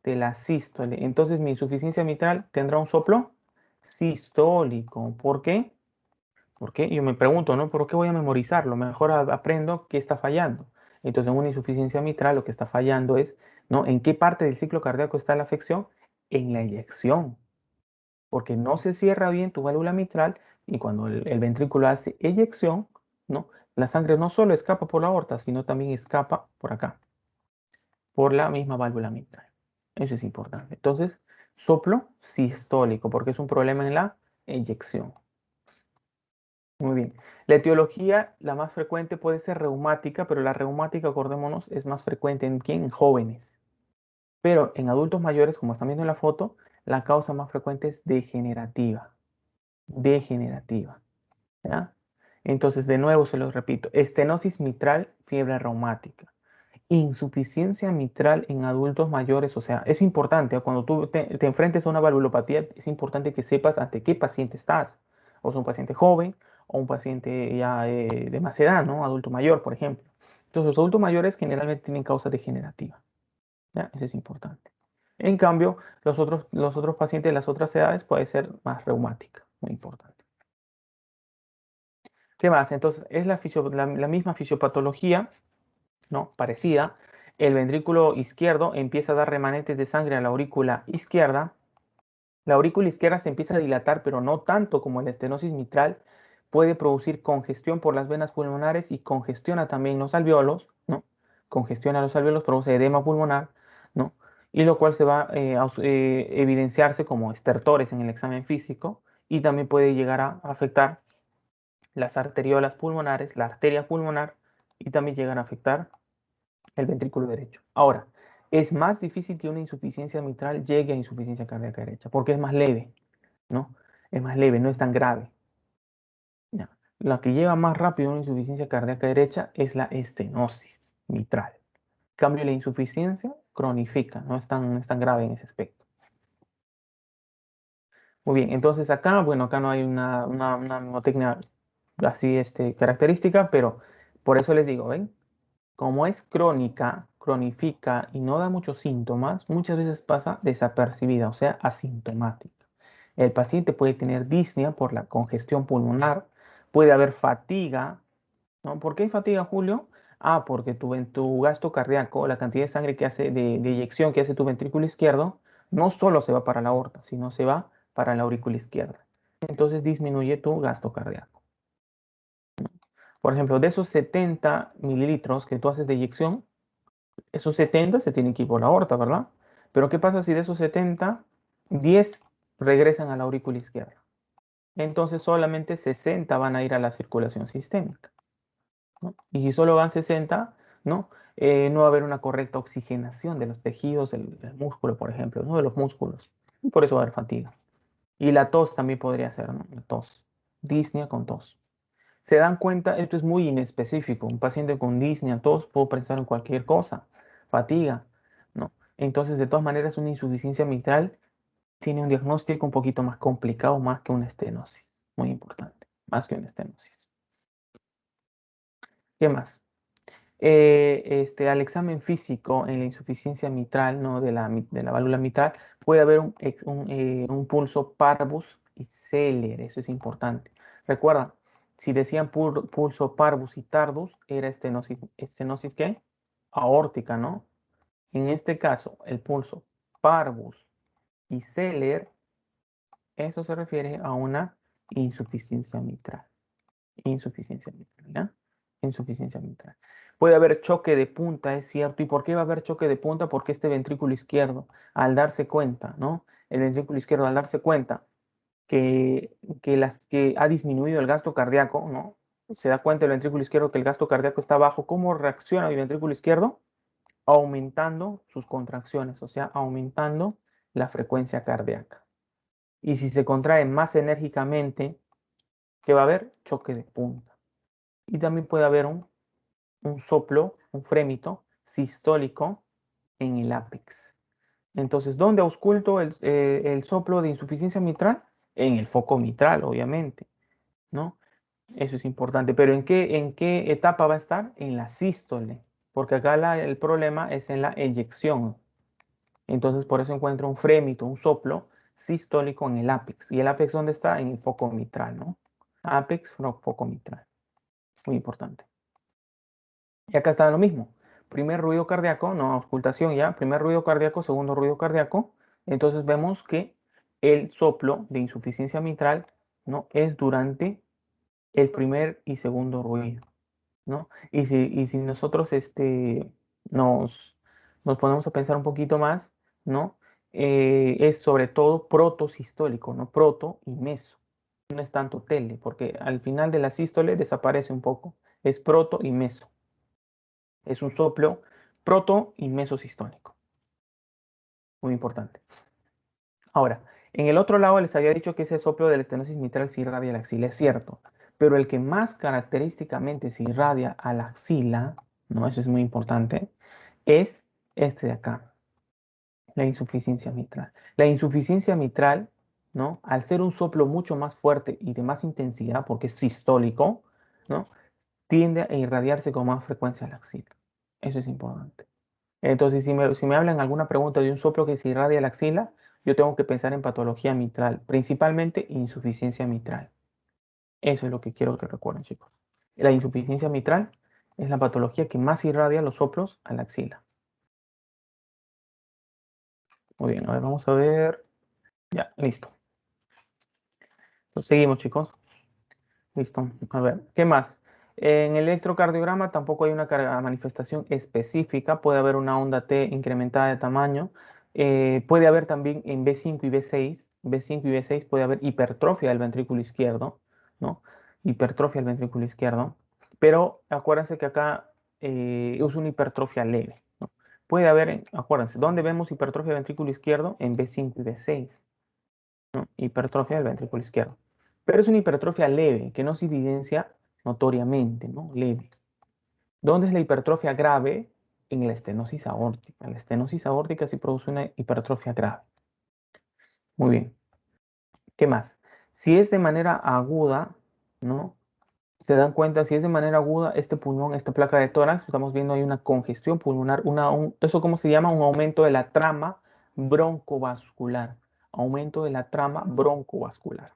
De la sístole. Entonces mi insuficiencia mitral tendrá un soplo sistólico. ¿Por qué? Porque yo me pregunto, ¿no? ¿Por qué voy a memorizarlo? Mejor aprendo qué está fallando. Entonces, en una insuficiencia mitral, lo que está fallando es, ¿no? ¿En qué parte del ciclo cardíaco está la afección? En la eyección. Porque no se cierra bien tu válvula mitral y cuando el ventrículo hace eyección, ¿no? La sangre no solo escapa por la aorta, sino también escapa por acá, por la misma válvula mitral. Eso es importante. Entonces, soplo sistólico, porque es un problema en la eyección. Muy bien. La etiología, la más frecuente puede ser reumática, pero la reumática, acordémonos, es más frecuente en quién? En jóvenes. Pero en adultos mayores, como están viendo en la foto, la causa más frecuente es degenerativa. Degenerativa. ¿Ya? Entonces, de nuevo se los repito, estenosis mitral, fiebre reumática. Insuficiencia mitral en adultos mayores, o sea, es importante, ¿eh? Cuando tú te enfrentes a una valvulopatía, es importante que sepas ante qué paciente estás. O sea, un paciente joven o un paciente ya de más edad, ¿no? Adulto mayor, por ejemplo. Entonces, los adultos mayores generalmente tienen causa degenerativa. ¿Ya? Eso es importante. En cambio, los otros pacientes de las otras edades puede ser más reumática, muy importante. ¿Qué más? Entonces, es la misma fisiopatología, ¿no? Parecida. El ventrículo izquierdo empieza a dar remanentes de sangre a la aurícula izquierda. La aurícula izquierda se empieza a dilatar, pero no tanto como la estenosis mitral. Puede producir congestión por las venas pulmonares y congestiona también los alvéolos, ¿no? Congestiona los alvéolos, produce edema pulmonar, ¿no? Y lo cual se va a evidenciarse como estertores en el examen físico y también puede llegar a afectar las arteriolas pulmonares, la arteria pulmonar y también llegan a afectar el ventrículo derecho. Ahora, es más difícil que una insuficiencia mitral llegue a insuficiencia cardíaca derecha porque es más leve, ¿no? Es más leve, no es tan grave. ¿Ya? La que lleva más rápido a una insuficiencia cardíaca derecha es la estenosis mitral. En cambio, la insuficiencia cronifica, no es tan grave en ese aspecto. Muy bien, entonces acá, bueno, acá no hay una mnemotecnia así característica, pero por eso les digo, ¿ven? Como es crónica, cronifica y no da muchos síntomas, muchas veces pasa desapercibida, o sea, asintomática. El paciente puede tener disnea por la congestión pulmonar, puede haber fatiga, ¿no? ¿Por qué hay fatiga, Julio? Ah, porque tu gasto cardíaco, la cantidad de sangre que hace, de eyección que hace tu ventrículo izquierdo, no solo se va para la aorta, sino se va para la aurícula izquierda. Entonces disminuye tu gasto cardíaco. Por ejemplo, de esos 70 mililitros que tú haces de eyección, esos 70 se tienen que ir por la aorta, ¿verdad? Pero ¿qué pasa si de esos 70, 10 regresan a la aurícula izquierda? Entonces solamente 60 van a ir a la circulación sistémica, ¿no? Y si solo van 60, ¿no? No va a haber una correcta oxigenación de los tejidos, el músculo, por ejemplo, ¿no? De los músculos. Y por eso va a haber fatiga. Y la tos también podría ser, ¿no? La tos. Disnea con tos. Se dan cuenta, esto es muy inespecífico. Un paciente con disnea, tos, puedo pensar en cualquier cosa. Fatiga, ¿no? Entonces, de todas maneras, una insuficiencia mitral tiene un diagnóstico un poquito más complicado, más que una estenosis. Muy importante, más que una estenosis. ¿Qué más? Al examen físico en la insuficiencia mitral, ¿no? de la válvula mitral, puede haber un pulso parvus y celer, eso es importante. Recuerda, si decían pulso parvus y tardus, era estenosis ¿qué? Aórtica, ¿no? En este caso, el pulso parvus y celer, eso se refiere a una insuficiencia mitral. Insuficiencia mitral, ¿ya? Insuficiencia mitral. Puede haber choque de punta, es cierto. ¿Y por qué va a haber choque de punta? Porque este ventrículo izquierdo, al darse cuenta, ¿no? El ventrículo izquierdo, al darse cuenta que ha disminuido el gasto cardíaco, ¿no? Se da cuenta el ventrículo izquierdo que el gasto cardíaco está bajo. ¿Cómo reacciona el ventrículo izquierdo? Aumentando sus contracciones, o sea, aumentando la frecuencia cardíaca. Y si se contrae más enérgicamente, ¿qué va a haber? Choque de punta. Y también puede haber un soplo, un frémito sistólico en el ápex. Entonces, ¿dónde ausculto el soplo de insuficiencia mitral? En el foco mitral, obviamente, ¿no? Eso es importante. Pero en qué etapa va a estar? En la sístole. porque acá el problema es en la eyección. Entonces, por eso encuentro un frémito, un soplo sistólico en el ápex. ¿Y el ápex dónde está? En el foco mitral, ¿no? Ápex, foco mitral. Muy importante. Y acá está lo mismo. Primer ruido cardíaco, no, auscultación ya. Primer ruido cardíaco, segundo ruido cardíaco. Entonces vemos que el soplo de insuficiencia mitral, ¿no? Es durante el primer y segundo ruido, ¿no? Y si nosotros nos ponemos a pensar un poquito más, ¿no? Es sobre todo protosistólico, ¿no? Proto y meso. No es tanto tele, porque al final de la sístole desaparece un poco. Es proto y meso. Es un soplo proto y mesosistólico. Muy importante. Ahora, en el otro lado les había dicho que ese soplo de la estenosis mitral se irradia a la axila. Es cierto, pero el que más característicamente se irradia a la axila, ¿no? Eso es muy importante, es este de acá, la insuficiencia mitral. La insuficiencia mitral, ¿no? Al ser un soplo mucho más fuerte y de más intensidad, porque es sistólico, ¿no? Tiende a irradiarse con más frecuencia a la axila. Eso es importante. Entonces, si me hablan alguna pregunta de un soplo que se irradia a la axila, yo tengo que pensar en patología mitral, principalmente insuficiencia mitral. Eso es lo que quiero que recuerden, chicos. La insuficiencia mitral es la patología que más irradia los soplos a la axila. Muy bien, a ver, vamos a ver. Ya, listo. Entonces, seguimos, chicos. Listo. A ver, ¿qué más? En el electrocardiograma tampoco hay una manifestación específica. Puede haber una onda T incrementada de tamaño. Puede haber también en B5 y B6. B5 y B6 puede haber hipertrofia del ventrículo izquierdo, ¿no? Hipertrofia del ventrículo izquierdo. Pero acuérdense que acá es una hipertrofia leve, ¿no? Puede haber, acuérdense, ¿dónde vemos hipertrofia del ventrículo izquierdo? En B5 y B6, ¿no? Hipertrofia del ventrículo izquierdo. Pero es una hipertrofia leve, que no se evidencia notoriamente, ¿no? Leve. ¿Dónde es la hipertrofia grave? En la estenosis aórtica. La estenosis aórtica sí produce una hipertrofia grave. Muy bien. ¿Qué más? Si es de manera aguda, ¿no? Se dan cuenta, si es de manera aguda, este pulmón, esta placa de tórax, estamos viendo ahí una congestión pulmonar, ¿eso cómo se llama? Un aumento de la trama broncovascular. Aumento de la trama broncovascular.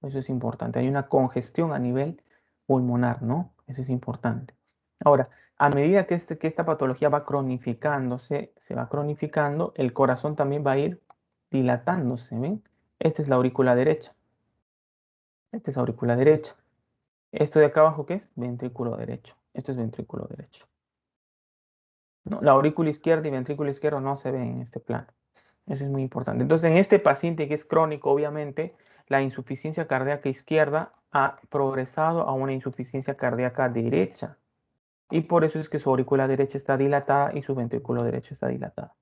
Eso es importante. Hay una congestión a nivel pulmonar, ¿no? Eso es importante. Ahora, a medida que esta patología va cronificándose, se va cronificando, el corazón también va a ir dilatándose, ¿ven? Esta es la aurícula derecha. Esta es la aurícula derecha. Esto de acá abajo, ¿qué es? Ventrículo derecho. Esto es ventrículo derecho. No, la aurícula izquierda y ventrículo izquierdo no se ven en este plano. Eso es muy importante. Entonces, en este paciente que es crónico, obviamente, la insuficiencia cardíaca izquierda ha progresado a una insuficiencia cardíaca derecha. Y por eso es que su aurícula derecha está dilatada y su ventrículo derecho está dilatado,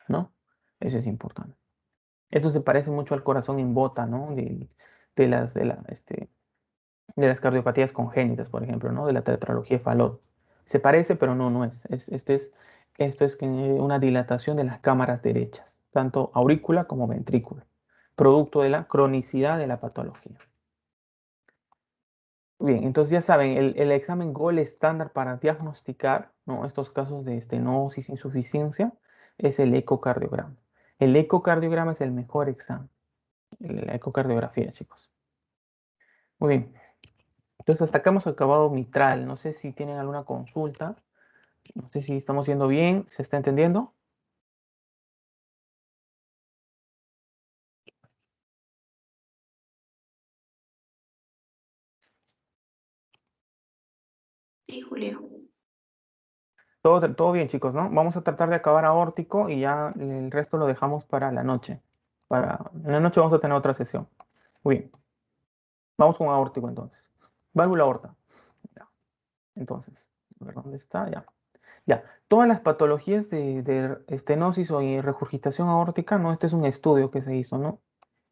¿no? Eso es importante. Esto se parece mucho al corazón en bota, ¿no? De las cardiopatías congénitas, por ejemplo, ¿no? De la tetralogía de Fallot. Se parece, pero no es. Esto es una dilatación de las cámaras derechas, tanto aurícula como ventrículo, producto de la cronicidad de la patología. Bien, entonces ya saben, el examen GOL estándar para diagnosticar, ¿no? Estos casos de estenosis, insuficiencia, es el ecocardiograma. El ecocardiograma es el mejor examen, la ecocardiografía, chicos. Muy bien. Entonces, hasta acá hemos acabado mitral. No sé si tienen alguna consulta. No sé si estamos yendo bien. ¿Se está entendiendo? Sí, Julio. Todo bien, chicos, ¿no? Vamos a tratar de acabar aórtico y ya el resto lo dejamos para la noche. En la noche vamos a tener otra sesión. Muy bien. Vamos con aórtico entonces. Válvula aorta. Ya. Entonces, a ver dónde está. Ya. Ya. Todas las patologías de estenosis o regurgitación aórtica, ¿no? Este es un estudio que se hizo, ¿no?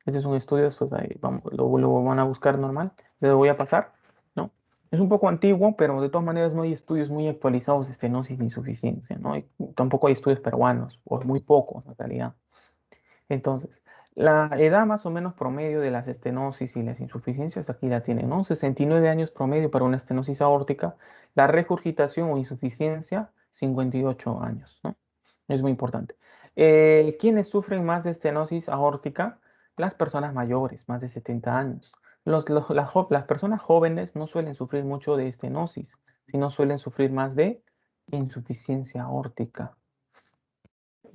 Este es un estudio, después ahí vamos, lo van a buscar normal. Les lo voy a pasar, ¿no? Es un poco antiguo, pero de todas maneras no hay estudios muy actualizados de estenosis ni insuficiencia, ¿no? Y tampoco hay estudios peruanos, o muy pocos en realidad. Entonces, la edad más o menos promedio de las estenosis y las insuficiencias aquí la tienen, ¿no? 69 años promedio para una estenosis aórtica. La regurgitación o insuficiencia 58 años, ¿no? Es muy importante. ¿Quiénes sufren más de estenosis aórtica? Las personas mayores, más de 70 años. Las personas jóvenes no suelen sufrir mucho de estenosis, sino suelen sufrir más de insuficiencia aórtica.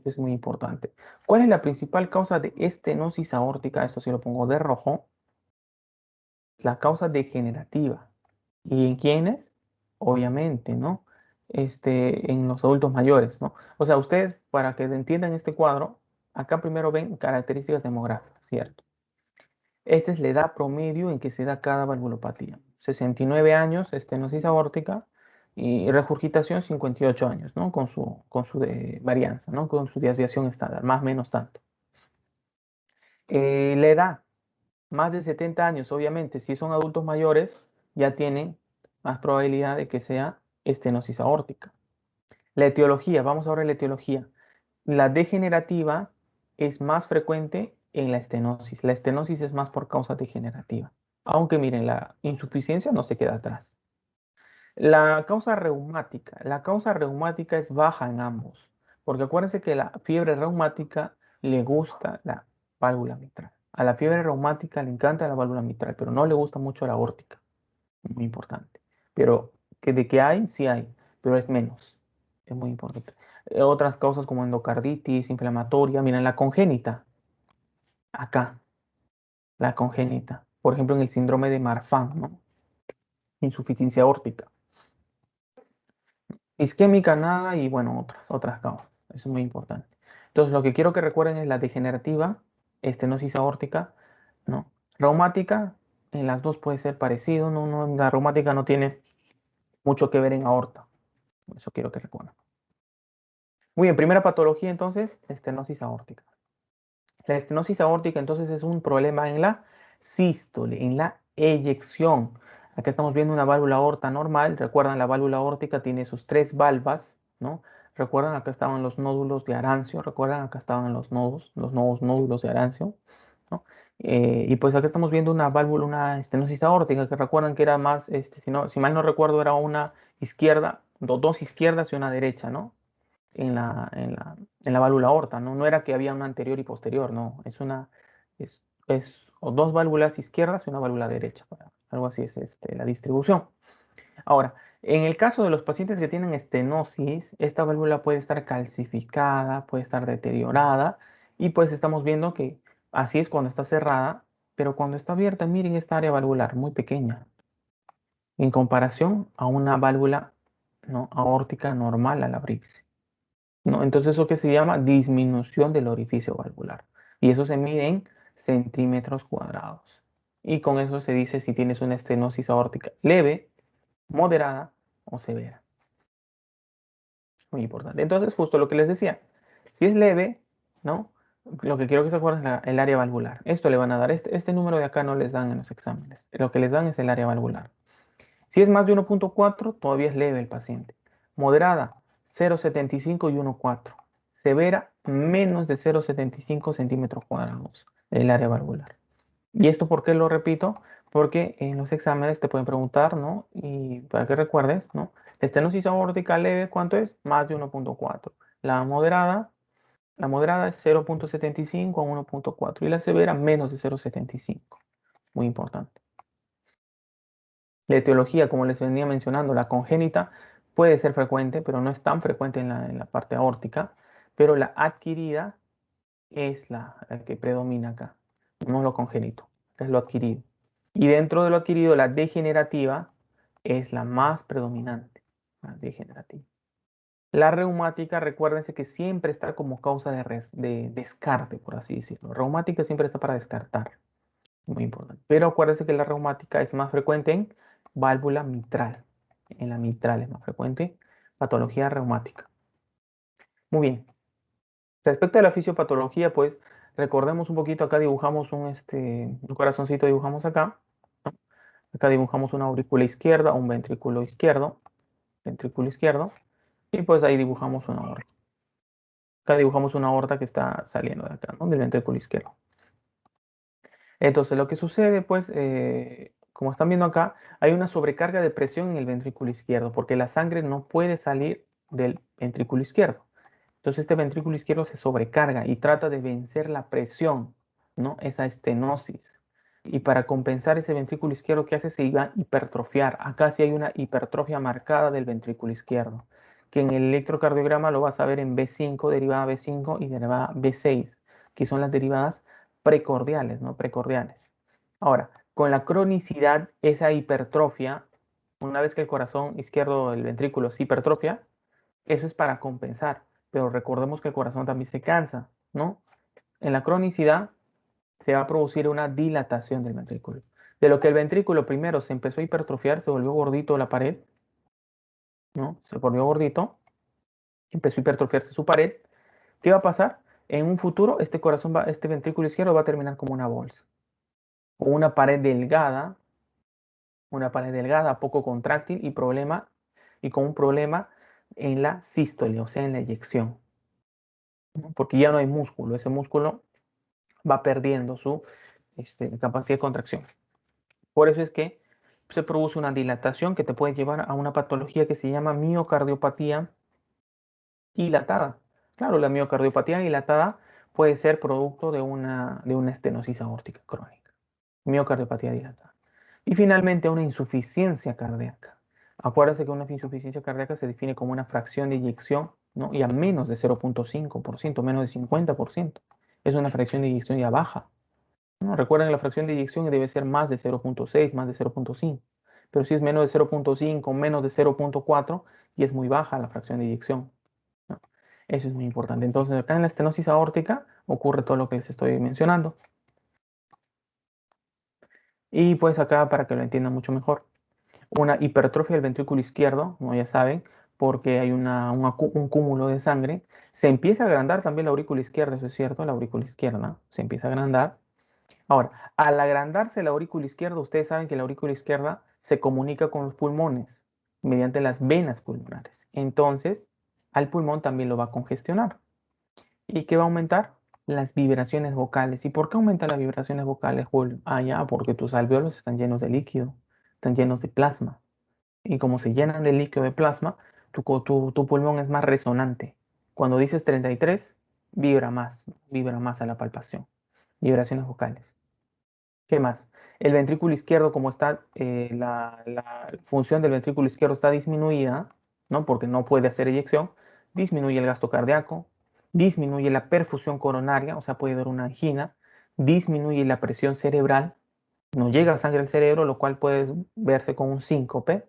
Es muy importante. ¿Cuál es la principal causa de estenosis aórtica? Esto sí lo pongo de rojo. La causa degenerativa. ¿Y en quiénes? Obviamente, ¿no? En los adultos mayores, ¿no? O sea, ustedes, para que entiendan este cuadro, acá primero ven características demográficas, ¿cierto? Esta es la edad promedio en que se da cada valvulopatía. 69 años, estenosis aórtica, y regurgitación 58 años, ¿no? Con su varianza, ¿no? Con su desviación estándar, más o menos tanto. La edad, más de 70 años, obviamente, si son adultos mayores, ya tienen más probabilidad de que sea estenosis aórtica. La etiología, vamos a ver la etiología. La degenerativa es más frecuente en la estenosis. La estenosis es más por causa degenerativa. Aunque miren, la insuficiencia no se queda atrás. La causa reumática es baja en ambos, porque acuérdense que la fiebre reumática le gusta la válvula mitral. A la fiebre reumática le encanta la válvula mitral, pero no le gusta mucho la aórtica. Muy importante. Pero de que hay, sí hay, pero es menos. Es muy importante. Otras causas como endocarditis, inflamatoria, miren la congénita. Acá, la congénita. Por ejemplo, en el síndrome de Marfan, ¿no? Insuficiencia aórtica. Isquémica, nada, y bueno, otras causas. Eso es muy importante. Entonces, lo que quiero que recuerden es la degenerativa, estenosis aórtica, ¿no? Reumática, en las dos puede ser parecido, ¿no? La reumática no tiene mucho que ver en aorta. Eso quiero que recuerden. Muy bien, primera patología entonces, estenosis aórtica. La estenosis aórtica entonces es un problema en la sístole, en la eyección. Acá estamos viendo una válvula aorta normal. Recuerdan, la válvula aórtica tiene sus tres valvas, ¿no? Recuerdan, acá estaban los nódulos de Arancio. Recuerdan, acá estaban los nuevos nódulos de Arancio, ¿no? Y pues acá estamos viendo una válvula, una estenosis aórtica, que recuerdan que era más, si mal no recuerdo, era una izquierda, dos izquierdas y una derecha, ¿no? En la válvula aorta, ¿no? No era que había una anterior y posterior, no. Es o dos válvulas izquierdas y una válvula derecha. Algo así es la distribución. Ahora, en el caso de los pacientes que tienen estenosis, esta válvula puede estar calcificada, puede estar deteriorada, y pues estamos viendo que así es cuando está cerrada, pero cuando está abierta, miren esta área valvular muy pequeña en comparación a una válvula, ¿no?, aórtica normal al abrirse, ¿no? Entonces, eso que se llama disminución del orificio valvular. Y eso se mide en centímetros cuadrados. Y con eso se dice si tienes una estenosis aórtica leve, moderada o severa. Muy importante. Entonces, justo lo que les decía, si es leve, ¿no? Lo que quiero que se acuerden es el área valvular. Esto le van a dar, este número de acá no les dan en los exámenes. Lo que les dan es el área valvular. Si es más de 1.4, todavía es leve el paciente. Moderada, 0,75 y 1,4. Severa, menos de 0,75 centímetros cuadrados el área valvular. ¿Y esto por qué lo repito? Porque en los exámenes te pueden preguntar, ¿no? Y para que recuerdes, ¿no? La estenosis aórtica leve, ¿cuánto es? Más de 1.4. La moderada es 0.75 a 1.4 y la severa menos de 0.75. Muy importante. La etiología, como les venía mencionando, la congénita puede ser frecuente, pero no es tan frecuente en la parte aórtica, pero la adquirida es la que predomina acá, no lo congénito, es lo adquirido. Y dentro de lo adquirido, la degenerativa es la más predominante, la degenerativa. La reumática, recuérdense que siempre está como causa de descarte, por así decirlo. Reumática siempre está para descartar, muy importante. Pero acuérdense que la reumática es más frecuente en válvula mitral. En la mitral es más frecuente patología reumática. Muy bien. Respecto a la fisiopatología, pues recordemos un poquito, acá dibujamos un corazoncito, dibujamos acá. ¿No? Acá dibujamos una aurícula izquierda, un ventrículo izquierdo, y pues ahí dibujamos una aorta. Acá dibujamos una aorta que está saliendo de acá, ¿no?, del ventrículo izquierdo. Entonces, lo que sucede, pues, como están viendo acá, hay una sobrecarga de presión en el ventrículo izquierdo, porque la sangre no puede salir del ventrículo izquierdo. Entonces este ventrículo izquierdo se sobrecarga y trata de vencer la presión, ¿no? Esa estenosis. Y para compensar ese ventrículo izquierdo, ¿qué hace? Se iba a hipertrofiar. Acá sí hay una hipertrofia marcada del ventrículo izquierdo, que en el electrocardiograma lo vas a ver en B5, derivada B5 y derivada B6, que son las derivadas precordiales, ¿no? Precordiales. Ahora, con la cronicidad, esa hipertrofia, una vez que el corazón izquierdo, el ventrículo se hipertrofia, eso es para compensar, pero recordemos que el corazón también se cansa, ¿no? En la cronicidad se va a producir una dilatación del ventrículo. De lo que el ventrículo primero se empezó a hipertrofiar, se volvió gordito la pared, ¿no? Se volvió gordito, empezó a hipertrofiarse su pared. ¿Qué va a pasar? En un futuro, este ventrículo izquierdo va a terminar como una bolsa, o una pared delgada, poco contráctil y con un problema en la sístole, o sea, en la eyección, ¿no? Porque ya no hay músculo, ese músculo va perdiendo su capacidad de contracción. Por eso es que se produce una dilatación que te puede llevar a una patología que se llama miocardiopatía dilatada. Claro, la miocardiopatía dilatada puede ser producto de una estenosis aórtica crónica. Miocardiopatía dilatada. Y finalmente una insuficiencia cardíaca. Acuérdense que una insuficiencia cardíaca se define como una fracción de eyección, ¿no? Y a menos de 0.5%, menos de 50%. Es una fracción de eyección ya baja, ¿no? Recuerden que la fracción de eyección debe ser más de 0.6, más de 0.5. Pero si es menos de 0.5, menos de 0.4, y es muy baja la fracción de eyección, ¿no? Eso es muy importante. Entonces, acá en la estenosis aórtica ocurre todo lo que les estoy mencionando. Y pues acá, para que lo entiendan mucho mejor, una hipertrofia del ventrículo izquierdo, como ya saben, porque hay un cúmulo de sangre. Se empieza a agrandar también la aurícula izquierda, eso es cierto, la aurícula izquierda se empieza a agrandar. Ahora, al agrandarse la aurícula izquierda, ustedes saben que la aurícula izquierda se comunica con los pulmones mediante las venas pulmonares. Entonces, al pulmón también lo va a congestionar. ¿Y qué va a aumentar? Las vibraciones vocales. ¿Y por qué aumentan las vibraciones vocales, Julio? Ah, ya, porque tus alvéolos están llenos de líquido, están llenos de plasma. Y como se llenan de líquido de plasma, tu pulmón es más resonante. Cuando dices 33, vibra más a la palpación. Vibraciones vocales. ¿Qué más? El ventrículo izquierdo, como está, la función del ventrículo izquierdo está disminuida, ¿no? Porque no puede hacer eyección, disminuye el gasto cardíaco, disminuye la perfusión coronaria, o sea, puede dar una angina, disminuye la presión cerebral, no llega sangre al cerebro, lo cual puede verse con un síncope,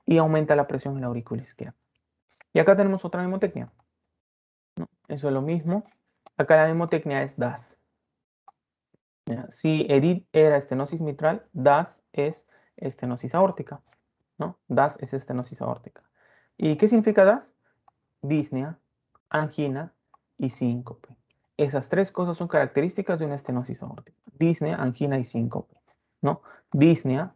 y aumenta la presión en la aurícula izquierda. Y acá tenemos otra mnemotecnia, ¿no? Eso es lo mismo. Acá la mnemotecnia es DAS. Si EDIT era estenosis mitral, DAS es estenosis aórtica, ¿no? DAS es estenosis aórtica. ¿Y qué significa DAS? Disnea, angina y síncope. Esas tres cosas son características de una estenosis aórtica. Disnea, angina y síncope, ¿no? Disnea,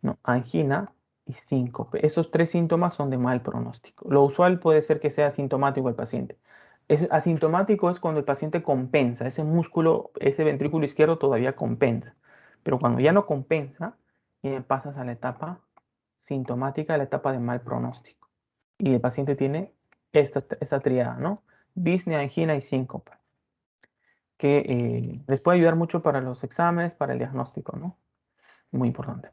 ¿no? Angina y síncope. Esos tres síntomas son de mal pronóstico. Lo usual puede ser que sea asintomático el paciente. Asintomático es cuando el paciente compensa, ese músculo, ese ventrículo izquierdo todavía compensa. Pero cuando ya no compensa, ya pasas a la etapa sintomática, a la etapa de mal pronóstico. Y el paciente tiene esta triada, ¿no? Disnea, angina y síncope, que les puede ayudar mucho para los exámenes, para el diagnóstico, ¿no? Muy importante.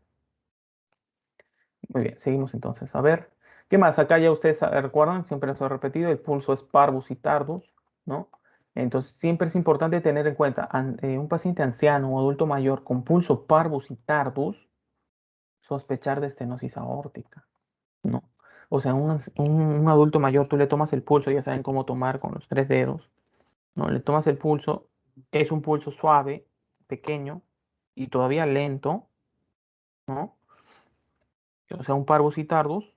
Muy bien, seguimos entonces. A ver, ¿qué más? Acá ya ustedes recuerdan, siempre les he repetido, el pulso es parvus y tardus, ¿no? Entonces, siempre es importante tener en cuenta un paciente anciano o adulto mayor con pulso parvus y tardus, sospechar de estenosis aórtica, ¿no? O sea, un adulto mayor, tú le tomas el pulso, ya saben cómo tomar con los 3 dedos, ¿no? Le tomas el pulso, es un pulso suave, pequeño y todavía lento, ¿no? O sea, un parvus y tardus,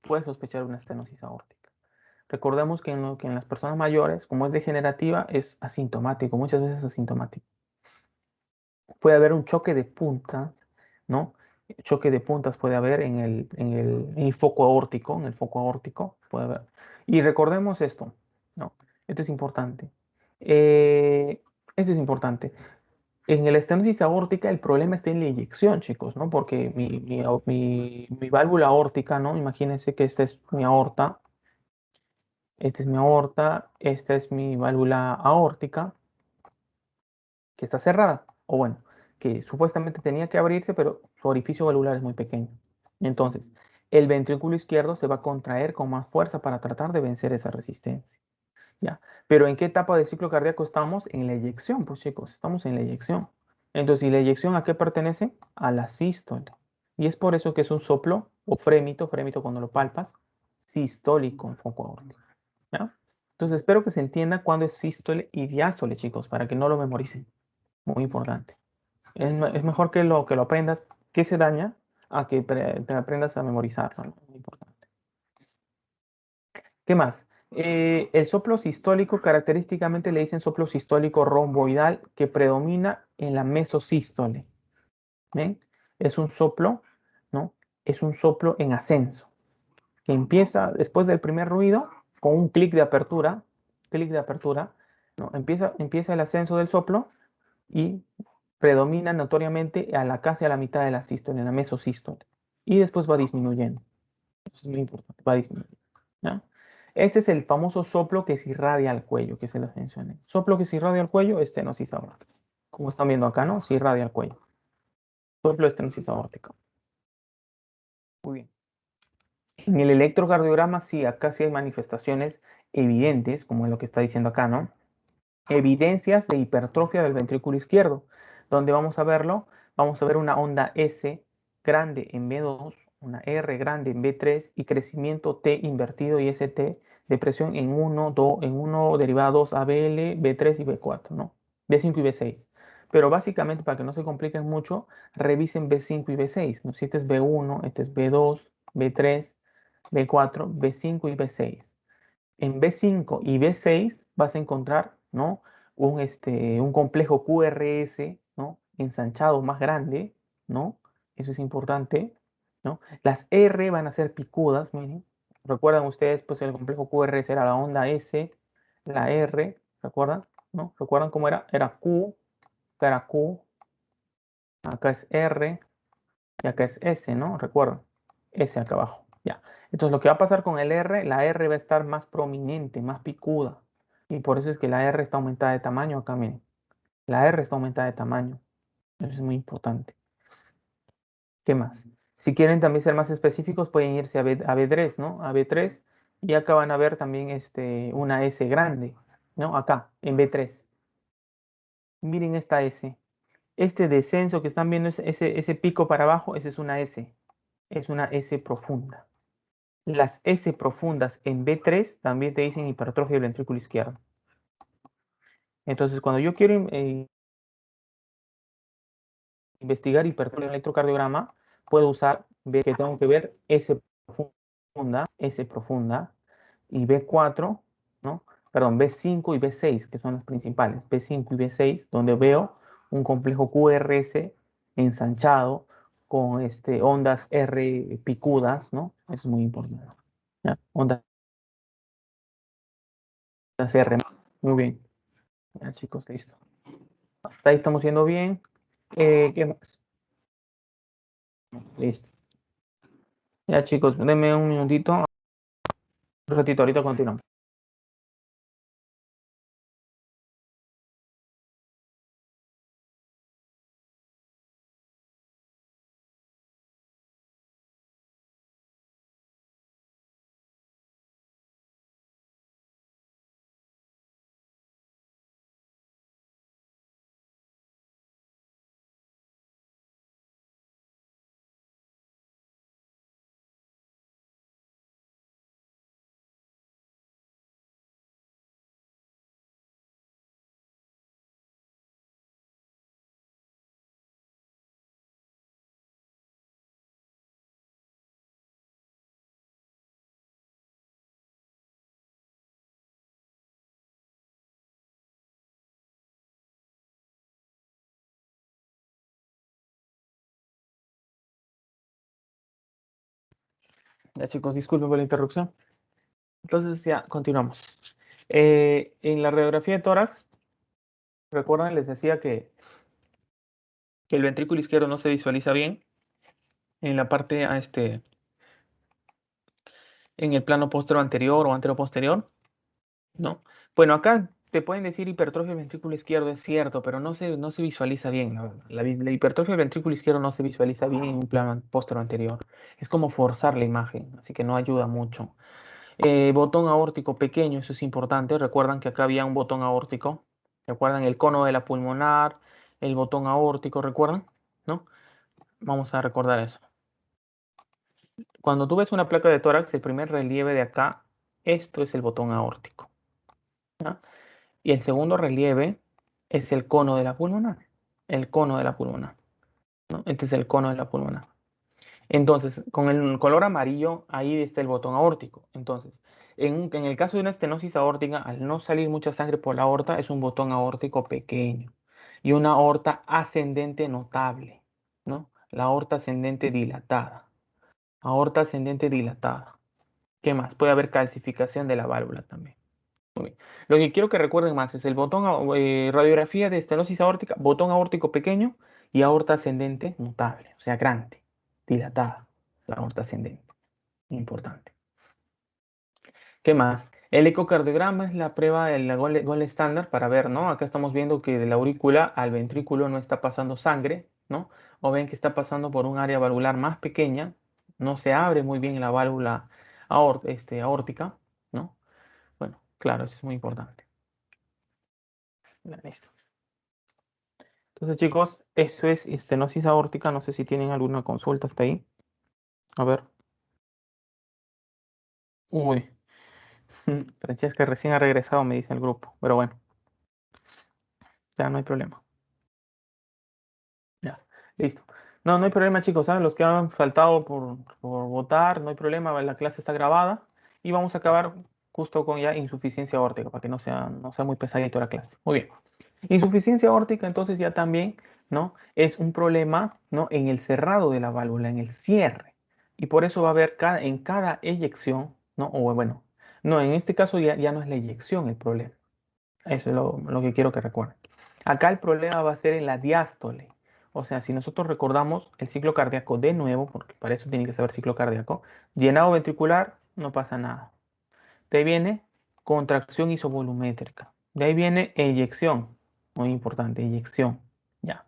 puede sospechar una estenosis aórtica. Recordemos que en las personas mayores, como es degenerativa, es asintomático, muchas veces asintomático. Puede haber un choque de puntas, ¿no? Choque de puntas puede haber en el foco aórtico, puede haber. Y recordemos esto, ¿no? Esto es importante. Esto es importante. En la estenosis aórtica el problema está en la eyección, chicos, ¿no? Porque mi válvula aórtica, ¿no? Imagínense que esta es mi aorta, Esta es mi aorta, esta es mi válvula aórtica, que está cerrada, o bueno, que supuestamente tenía que abrirse, pero su orificio valvular es muy pequeño. Entonces, el ventrículo izquierdo se va a contraer con más fuerza para tratar de vencer esa resistencia. ¿Ya? Pero ¿en qué etapa del ciclo cardíaco estamos? En la eyección, pues chicos, estamos en la eyección. Entonces, ¿y la eyección a qué pertenece? A la sístole. Y es por eso que es un soplo o frémito cuando lo palpas, sistólico en foco aórtico. ¿Ya? Entonces, espero que se entienda cuándo es sístole y diástole, chicos, para que no lo memoricen. Muy importante. Es mejor que lo aprendas, que se daña, a que te aprendas a memorizar, ¿no? Muy importante. ¿Qué más? El soplo sistólico, característicamente le dicen soplo sistólico romboidal, que predomina en la mesosístole. ¿Ven? Es un soplo, ¿no? Es un soplo en ascenso, que empieza después del primer ruido, con un clic de apertura, ¿no? Empieza el ascenso del soplo y predomina notoriamente casi a la mitad de la sístole, en la mesosístole. Y después va disminuyendo. Eso es muy importante, va disminuyendo. ¿Ya? Este es el famoso soplo que se irradia al cuello, que se los mencioné. Soplo que se irradia al cuello, estenosis aórtica. Como están viendo acá, ¿no? Se irradia al cuello. Soplo de estenosis aórtica. Muy bien. En el electrocardiograma, sí, acá sí hay manifestaciones evidentes, como es lo que está diciendo acá, ¿no? Evidencias de hipertrofia del ventrículo izquierdo. Donde vamos a verlo, vamos a ver una onda S grande en B2, una R grande en B3 y crecimiento T invertido y ST de presión en 1, 2, en 1 derivados ABL, B3 y B4, ¿no? B5 y B6. Pero básicamente, para que no se compliquen mucho, revisen B5 y B6, ¿no? Si este es B1, este es B2, B3, B4, B5 y B6. En B5 y B6 vas a encontrar, ¿no? un complejo QRS, ¿no? Ensanchado más grande, ¿no? Eso es importante, ¿no? Las R van a ser picudas, miren. Recuerdan ustedes, pues el complejo QRS era la onda S, la R, ¿recuerdan? ¿No? ¿Recuerdan cómo era? Era Q, acá era Q, acá es R y acá es S, ¿no? ¿Recuerdan? S acá abajo, ya. Entonces lo que va a pasar con el R, la R va a estar más prominente, más picuda. Y por eso es que la R está aumentada de tamaño acá, miren. La R está aumentada de tamaño. Eso es muy importante. ¿Qué más? Si quieren también ser más específicos, pueden irse a B3, ¿no? A B3. Y acá van a ver también una S grande, ¿no? Acá, en B3. Miren esta S. Este descenso que están viendo, ese pico para abajo, esa es una S. Es una S profunda. Las S profundas en B3 también te dicen hipertrofia del ventrículo izquierdo. Entonces, cuando yo quiero investigar hipertrofia del electrocardiograma, puedo usar, que tengo que ver S profunda y B4, ¿no? Perdón, B5 y B6, que son las principales. B5 y B6, donde veo un complejo QRS ensanchado con ondas R picudas, ¿no? Eso es muy importante. ¿Ya? Ondas R. Muy bien. Ya, chicos, listo. Hasta ahí estamos yendo bien. ¿Qué más? Listo. Ya, chicos, denme un minutito. Un ratito, ahorita continuamos. Ya, chicos, disculpen por la interrupción. Entonces, ya, continuamos. En la radiografía de tórax, recuerdan, les decía que el ventrículo izquierdo no se visualiza bien en la parte en el plano posterior anterior o antero posterior. ¿no? Bueno, acá te pueden decir hipertrofia del ventrículo izquierdo, es cierto, pero no se visualiza bien. La hipertrofia del ventrículo izquierdo no se visualiza bien en un plano póstero anterior. Es como forzar la imagen, así que no ayuda mucho. Botón aórtico pequeño, eso es importante. Recuerdan que acá había un botón aórtico. ¿Recuerdan el cono de la pulmonar, el botón aórtico? ¿Recuerdan? ¿No? Vamos a recordar eso. Cuando tú ves una placa de tórax, el primer relieve de acá, esto es el botón aórtico, ¿no? Y el segundo relieve es el cono de la pulmonar. El cono de la pulmonar, ¿no? Este es el cono de la pulmonar. Entonces, con el color amarillo, ahí está el botón aórtico. Entonces, en el caso de una estenosis aórtica, al no salir mucha sangre por la aorta, es un botón aórtico pequeño y una aorta ascendente notable, ¿no? La aorta ascendente dilatada. Aorta ascendente dilatada. ¿Qué más? Puede haber calcificación de la válvula también. Muy bien. Lo que quiero que recuerden más es el botón, radiografía de estenosis aórtica, botón aórtico pequeño y aorta ascendente notable, o sea, grande, dilatada, la aorta ascendente. Importante. ¿Qué más? El ecocardiograma es la prueba del gol estándar para ver, ¿no? Acá estamos viendo que de la aurícula al ventrículo no está pasando sangre, ¿no? O ven que está pasando por un área valvular más pequeña, no se abre muy bien la válvula aórtica, ¿no? Bueno, claro, eso es muy importante. Listo. Entonces, chicos, eso es estenosis aórtica. No sé si tienen alguna consulta hasta ahí. A ver. Uy, Francesca recién ha regresado, me dice el grupo. Pero bueno, ya no hay problema. Ya, listo. No, no hay problema, chicos. ¿Saben? Los que han faltado por votar, no hay problema. La clase está grabada. Y vamos a acabar justo con ya insuficiencia aórtica, para que no sea muy pesadito la clase. Muy bien. Insuficiencia aórtica, entonces ya también, ¿no? Es un problema, ¿no? En el cerrado de la válvula, en el cierre. Y por eso va a haber en cada eyección, ¿no? O bueno, no, en este caso ya no es la eyección el problema. Eso es lo que quiero que recuerden. Acá el problema va a ser en la diástole. O sea, si nosotros recordamos el ciclo cardíaco de nuevo, porque para eso tiene que saber ciclo cardíaco, llenado ventricular, no pasa nada. De ahí viene contracción isovolumétrica. De ahí viene eyección. Muy importante, eyección. Ya.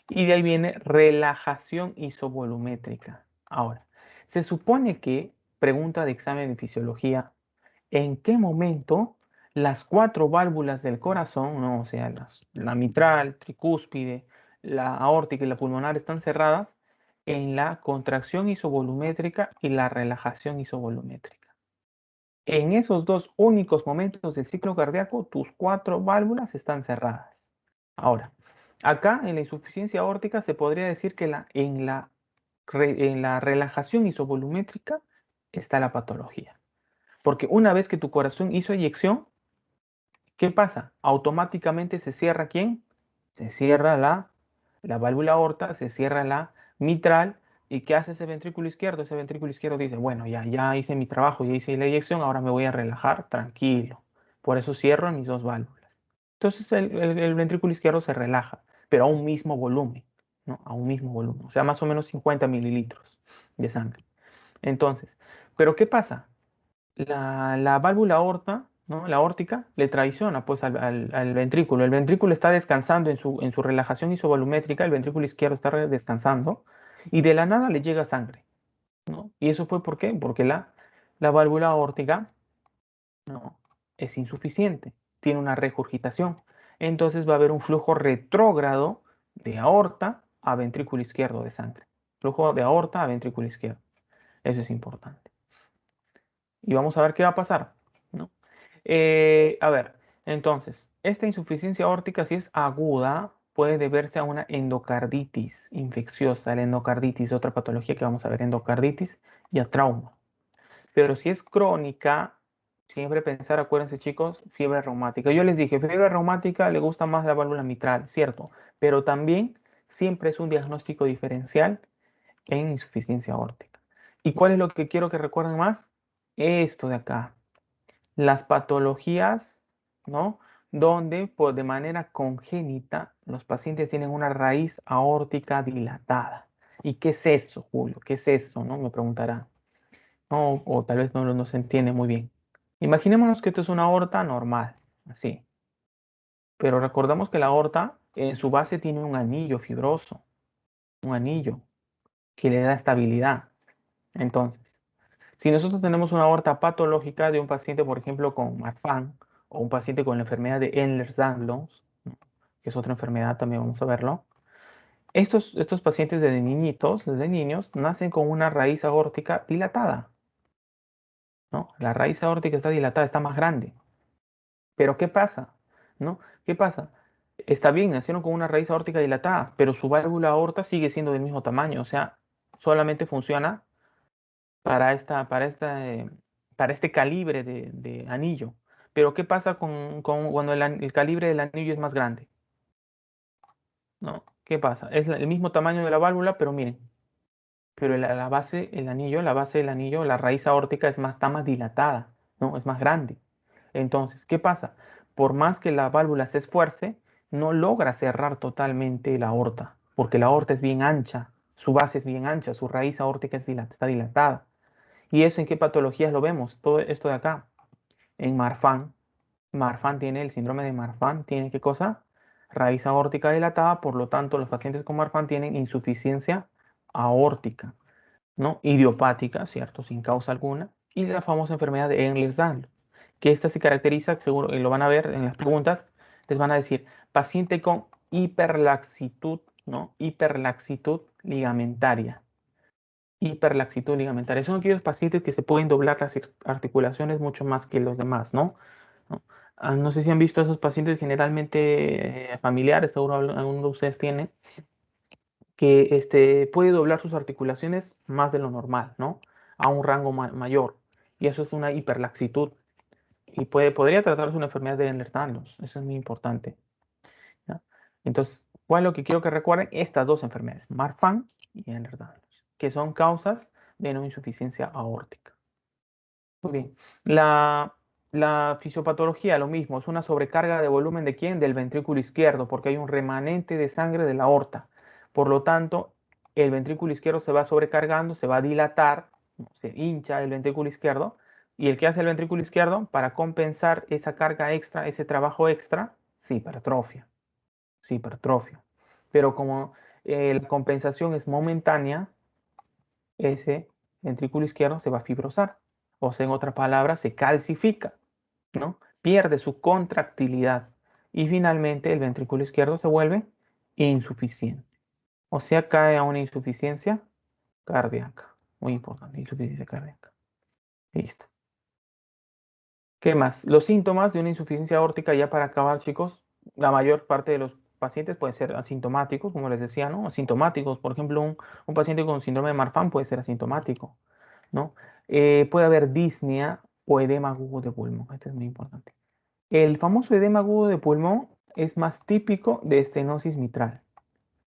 Y de ahí viene relajación isovolumétrica. Ahora, se supone que, pregunta de examen de fisiología, ¿en qué momento las cuatro válvulas del corazón, ¿no? O sea, la mitral, tricúspide, la aórtica y la pulmonar están cerradas en la contracción isovolumétrica y la relajación isovolumétrica? En esos dos únicos momentos del ciclo cardíaco, tus cuatro válvulas están cerradas. Ahora, acá en la insuficiencia aórtica se podría decir que en la relajación isovolumétrica está la patología. Porque una vez que tu corazón hizo eyección, ¿qué pasa? Automáticamente se cierra ¿quién? Se cierra la válvula aorta, se cierra la mitral. ¿Y qué hace ese ventrículo izquierdo? Ese ventrículo izquierdo dice, bueno, ya hice mi trabajo, ya hice la eyección, ahora me voy a relajar tranquilo. Por eso cierro mis dos válvulas. Entonces el ventrículo izquierdo se relaja, pero a un mismo volumen, ¿no? A un mismo volumen, o sea, más o menos 50 mililitros de sangre. Entonces, ¿pero qué pasa? La válvula aorta, ¿no? La aórtica, le traiciona pues al ventrículo. El ventrículo está descansando en su relajación isovolumétrica, el ventrículo izquierdo está descansando y de la nada le llega sangre, ¿no? ¿Y eso fue por qué? Porque la válvula aórtica, ¿no? Es insuficiente, tiene una regurgitación. Entonces va a haber un flujo retrógrado de aorta a ventrículo izquierdo de sangre. Flujo de aorta a ventrículo izquierdo. Eso es importante. Y vamos a ver qué va a pasar, ¿no? A ver, entonces, esta insuficiencia aórtica, si es aguda, puede deberse a una endocarditis infecciosa. La endocarditis, otra patología que vamos a ver, endocarditis y a trauma. Pero si es crónica, siempre pensar, acuérdense chicos, fiebre reumática. Yo les dije, fiebre reumática le gusta más la válvula mitral, cierto, pero también siempre es un diagnóstico diferencial en insuficiencia aórtica. ¿Y cuál es lo que quiero que recuerden más? Esto de acá, las patologías, ¿no? Donde pues, de manera congénita los pacientes tienen una raíz aórtica dilatada. ¿Y qué es eso, Julio? ¿Qué es eso? ¿No? Me preguntarán. No, o tal vez no se entiende muy bien. Imaginémonos que esto es una aorta normal, así. Pero recordamos que la aorta en su base tiene un anillo fibroso, un anillo que le da estabilidad. Entonces, si nosotros tenemos una aorta patológica de un paciente, por ejemplo, con Marfan, o un paciente con la enfermedad de Ehlers-Danlos, ¿no?, que es otra enfermedad, también vamos a verlo. Estos pacientes desde niñitos, desde niños, nacen con una raíz aórtica dilatada, ¿no? La raíz aórtica está dilatada, está más grande. Pero ¿qué pasa? ¿No? ¿Qué pasa? Está bien, nacieron con una raíz aórtica dilatada, pero su válvula aorta sigue siendo del mismo tamaño, o sea, solamente funciona para este calibre de anillo. Pero ¿qué pasa cuando el calibre del anillo es más grande? ¿No? ¿Qué pasa? Es el mismo tamaño de la válvula, pero miren, pero la base, la base del anillo, la raíz aórtica está más dilatada, ¿no? Es más grande. Entonces, ¿qué pasa? Por más que la válvula se esfuerce, no logra cerrar totalmente la aorta, porque la aorta es bien ancha, su base es bien ancha, su raíz aórtica está dilatada. ¿Y eso en qué patologías lo vemos? Todo esto de acá. En Marfan. Marfan tiene el síndrome de Marfan. ¿Tiene qué cosa? Raíz aórtica dilatada. Por lo tanto, los pacientes con Marfan tienen insuficiencia aórtica, ¿no? Idiopática, ¿cierto? Sin causa alguna. Y la famosa enfermedad de Ehlers-Danlos, que esta se caracteriza, seguro, y lo van a ver en las preguntas, les van a decir, paciente con hiperlaxitud, ¿no? Hiperlaxitud ligamentaria. Hiperlaxitud ligamentaria. Son aquellos pacientes que se pueden doblar las articulaciones mucho más que los demás, ¿no? ¿No? No sé si han visto a esos pacientes generalmente familiares, seguro alguno de ustedes tiene, que puede doblar sus articulaciones más de lo normal, ¿no? A un rango mayor. Y eso es una hiperlaxitud. Y podría tratarse una enfermedad de Ehlers-Danlos. Eso es muy importante, ¿ya? Entonces, ¿cuál es lo que quiero que recuerden? Estas dos enfermedades, Marfan y Ehlers-Danlos, que son causas de no insuficiencia aórtica. Muy bien. La fisiopatología, lo mismo, es una sobrecarga de volumen ¿de quién? Del ventrículo izquierdo, porque hay un remanente de sangre de la aorta. Por lo tanto, el ventrículo izquierdo se va sobrecargando, se va a dilatar, se hincha el ventrículo izquierdo. ¿Y el que hace el ventrículo izquierdo? Para compensar esa carga extra, ese trabajo extra, sí, hipertrofia. Sí, hipertrofia. Pero como la compensación es momentánea, ese ventrículo izquierdo se va a fibrosar. O sea, en otras palabras, se calcifica, ¿no? Pierde su contractilidad. Y finalmente el ventrículo izquierdo se vuelve insuficiente. O sea, cae a una insuficiencia cardíaca. Muy importante, insuficiencia cardíaca. Listo. ¿Qué más? Los síntomas de una insuficiencia aórtica, ya para acabar, chicos, la mayor parte de los pacientes pueden ser asintomáticos, como les decía, ¿no? Asintomáticos. Por ejemplo, un paciente con síndrome de Marfan puede ser asintomático, ¿no? Puede haber disnea o edema agudo de pulmón. Esto es muy importante. El famoso edema agudo de pulmón es más típico de estenosis mitral.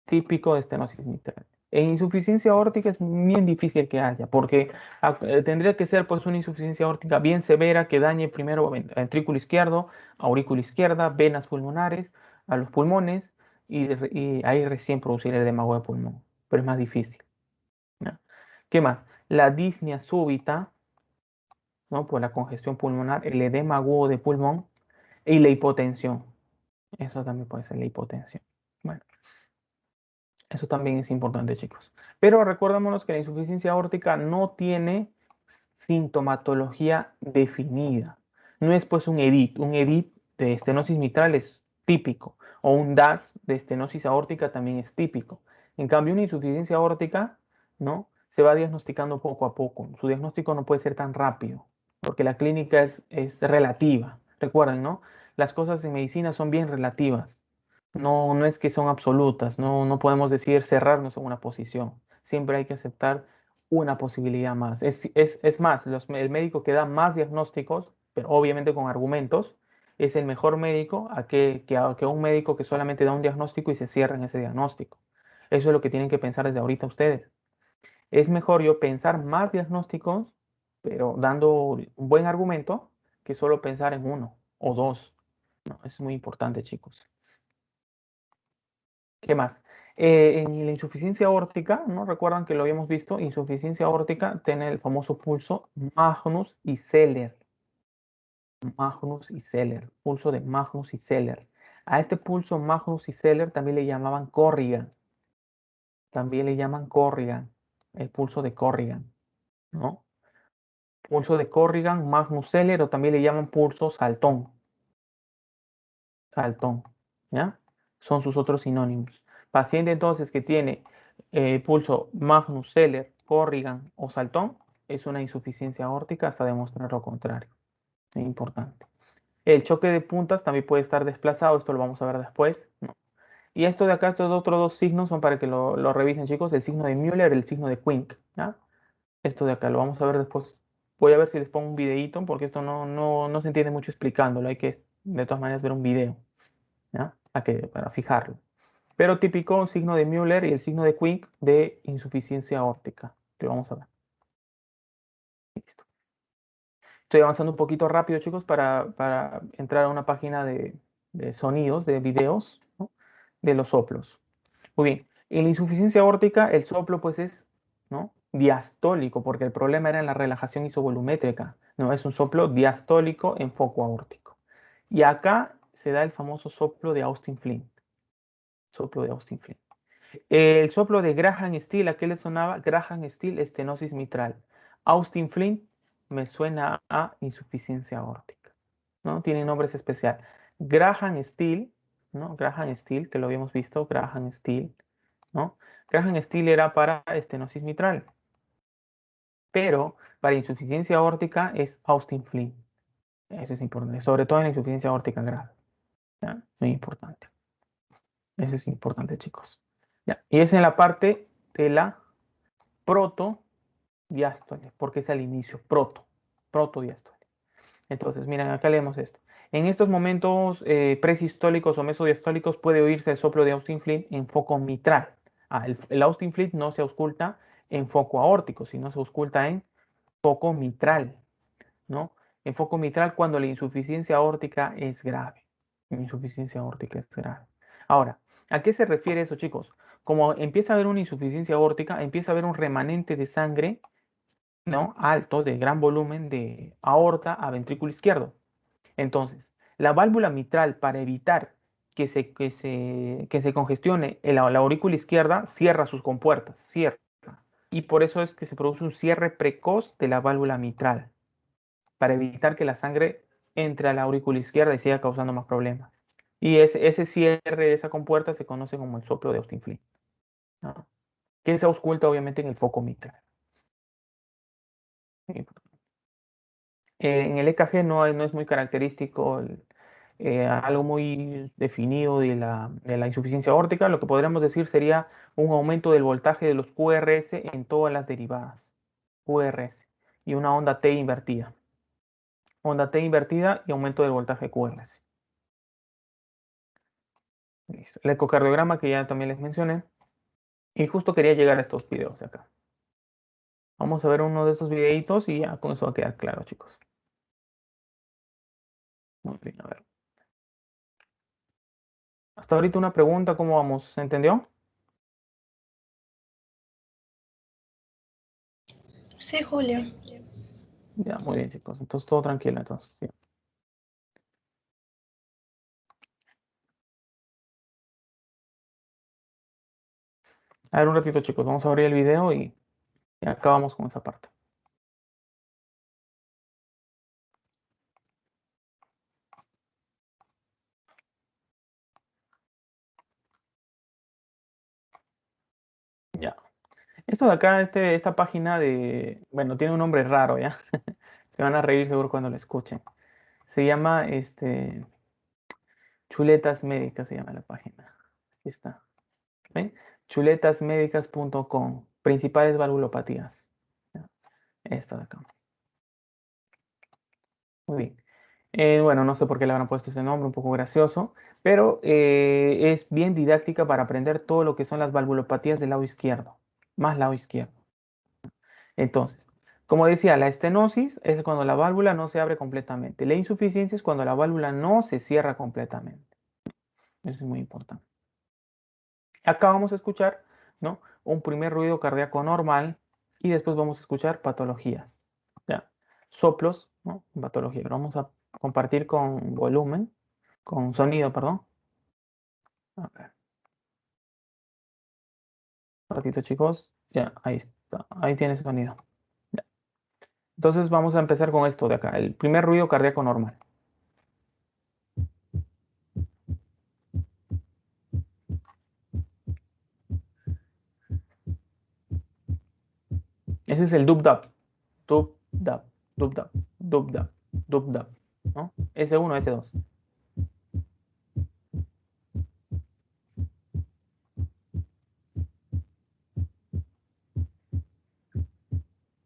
Típico de estenosis mitral. En insuficiencia aórtica es bien difícil que haya, porque tendría que ser pues una insuficiencia aórtica bien severa que dañe primero ventrículo izquierdo, aurícula izquierda, venas pulmonares, a los pulmones, y ahí recién producir el edema agudo de pulmón. Pero es más difícil, ¿no? ¿Qué más? La disnea súbita, ¿no? Por la congestión pulmonar, el edema agudo de pulmón y la hipotensión. Eso también puede ser la hipotensión. Bueno, eso también es importante, chicos. Pero recordémonos que la insuficiencia aórtica no tiene sintomatología definida. No es pues un EDIT. Un EDIT de estenosis mitral es típico. O un DAS de estenosis aórtica también es típico. En cambio, una insuficiencia aórtica, ¿no?, se va diagnosticando poco a poco. Su diagnóstico no puede ser tan rápido, porque la clínica es relativa. Recuerden, ¿no? Las cosas en medicina son bien relativas. No, no es que son absolutas, no podemos decir cerrarnos en una posición. Siempre hay que aceptar una posibilidad más. Es más, el médico que da más diagnósticos, pero obviamente con argumentos, es el mejor médico que un médico que solamente da un diagnóstico y se cierra en ese diagnóstico. Eso es lo que tienen que pensar desde ahorita ustedes. Es mejor yo pensar más diagnósticos, pero dando un buen argumento, que solo pensar en uno o dos. No, es muy importante, chicos. ¿Qué más? En la insuficiencia aórtica, ¿no? Recuerdan que lo habíamos visto, insuficiencia aórtica tiene el famoso pulso Magnus y Zeller. Magnus y Zeller, pulso de Magnus y Zeller. A este pulso Magnus y Zeller también le llamaban Corrigan. También le llaman Corrigan, el pulso de Corrigan, ¿no? Pulso de Corrigan, Magnus Zeller, o también le llaman pulso saltón. Saltón, ¿ya? Son sus otros sinónimos. Paciente entonces que tiene pulso Magnus Zeller, Corrigan o saltón, es una insuficiencia aórtica hasta demostrar lo contrario. Es importante. El choque de puntas también puede estar desplazado, esto lo vamos a ver después, ¿no? Y esto de acá, estos otros dos signos son para que lo revisen, chicos, el signo de Müller, el signo de Quink, ¿ya? Esto de acá lo vamos a ver después. Voy a ver si les pongo un videíto, porque esto no se entiende mucho explicándolo, hay que de todas maneras ver un video, ¿ya? Para fijarlo. Pero típico signo de Müller y el signo de Quink de insuficiencia aórtica, que vamos a ver. Listo. Estoy avanzando un poquito rápido, chicos, para entrar a una página de sonidos, de videos, ¿no? De los soplos. Muy bien. En la insuficiencia aórtica, el soplo, pues, es, ¿no?, diastólico, porque el problema era en la relajación isovolumétrica. No, es un soplo diastólico en foco aórtico. Y acá se da el famoso soplo de Austin Flint. Soplo de Austin Flint. El soplo de Graham Steele, ¿a qué le sonaba? Graham Steele, estenosis mitral. Austin Flint me suena a insuficiencia aórtica, ¿no? Tiene nombres especiales. Graham Steele, ¿no? Graham Steele, que lo habíamos visto, Graham Steele, ¿no? Graham Steele era para estenosis mitral, pero para insuficiencia aórtica es Austin Flint. Eso es importante, sobre todo en la insuficiencia aórtica grave, ¿ya? Muy importante. Eso es importante, chicos. ¿Ya? Y es en la parte de la protodiástole, porque es al inicio, protodiástole. Entonces, miren, acá leemos esto. En estos momentos presistólicos o mesodiastólicos puede oírse el soplo de Austin Flint en foco mitral. El Austin Flint no se ausculta en foco aórtico, sino se ausculta en foco mitral, ¿no? En foco mitral cuando la insuficiencia aórtica es grave. Insuficiencia aórtica es grave. Ahora, ¿a qué se refiere eso, chicos? Como empieza a haber una insuficiencia aórtica, empieza a haber un remanente de sangre, ¿no?, alto, de gran volumen de aorta a ventrículo izquierdo. Entonces, la válvula mitral, para evitar que se congestione la aurícula izquierda, cierra sus compuertas, cierra. Y por eso es que se produce un cierre precoz de la válvula mitral, para evitar que la sangre entre a la aurícula izquierda y siga causando más problemas. Y ese cierre de esa compuerta se conoce como el soplo de Austin Flint, ¿no?, que se ausculta obviamente en el foco mitral. En el EKG no es muy característico algo muy definido de la insuficiencia aórtica. Lo que podríamos decir sería un aumento del voltaje de los QRS en todas las derivadas. QRS. Y una onda T invertida. Onda T invertida y aumento del voltaje QRS. Listo. El ecocardiograma que ya también les mencioné. Y justo quería llegar a estos videos de acá. Vamos a ver uno de estos videitos y ya con eso va a quedar claro, chicos. Muy bien, a ver. Hasta ahorita una pregunta, ¿cómo vamos? ¿Se entendió? Sí, Julio. Ya, muy bien, chicos. Entonces todo tranquilo, entonces. Sí. A ver, un ratito, chicos. Vamos a abrir el video y acabamos con esa parte. Ya. Esto de acá, esta página bueno, tiene un nombre raro, ¿ya? Se van a reír seguro cuando lo escuchen. Se llama, Chuletas Médicas, se llama la página. Aquí está. ¿Ven? Chuletasmedicas.com. Principales valvulopatías. ¿Ya? Esta de acá. Muy bien. Bueno, no sé por qué le habrán puesto ese nombre, un poco gracioso, pero es bien didáctica para aprender todo lo que son las valvulopatías del lado izquierdo, más lado izquierdo. Entonces, como decía, la estenosis es cuando la válvula no se abre completamente. La insuficiencia es cuando la válvula no se cierra completamente. Eso es muy importante. Acá vamos a escuchar, ¿no?, un primer ruido cardíaco normal y después vamos a escuchar patologías. ¿Ya? Soplos, ¿no?, patología. Pero vamos a compartir con volumen, con sonido, perdón. A ver. Un ratito, chicos. Ya, ahí está. Ahí tiene sonido. Ya. Entonces vamos a empezar con esto de acá. El primer ruido cardíaco normal. Ese es el dub-dub. Dub-dub, dub-dub, dub-dub, dub-dub, ¿no? S1, S2.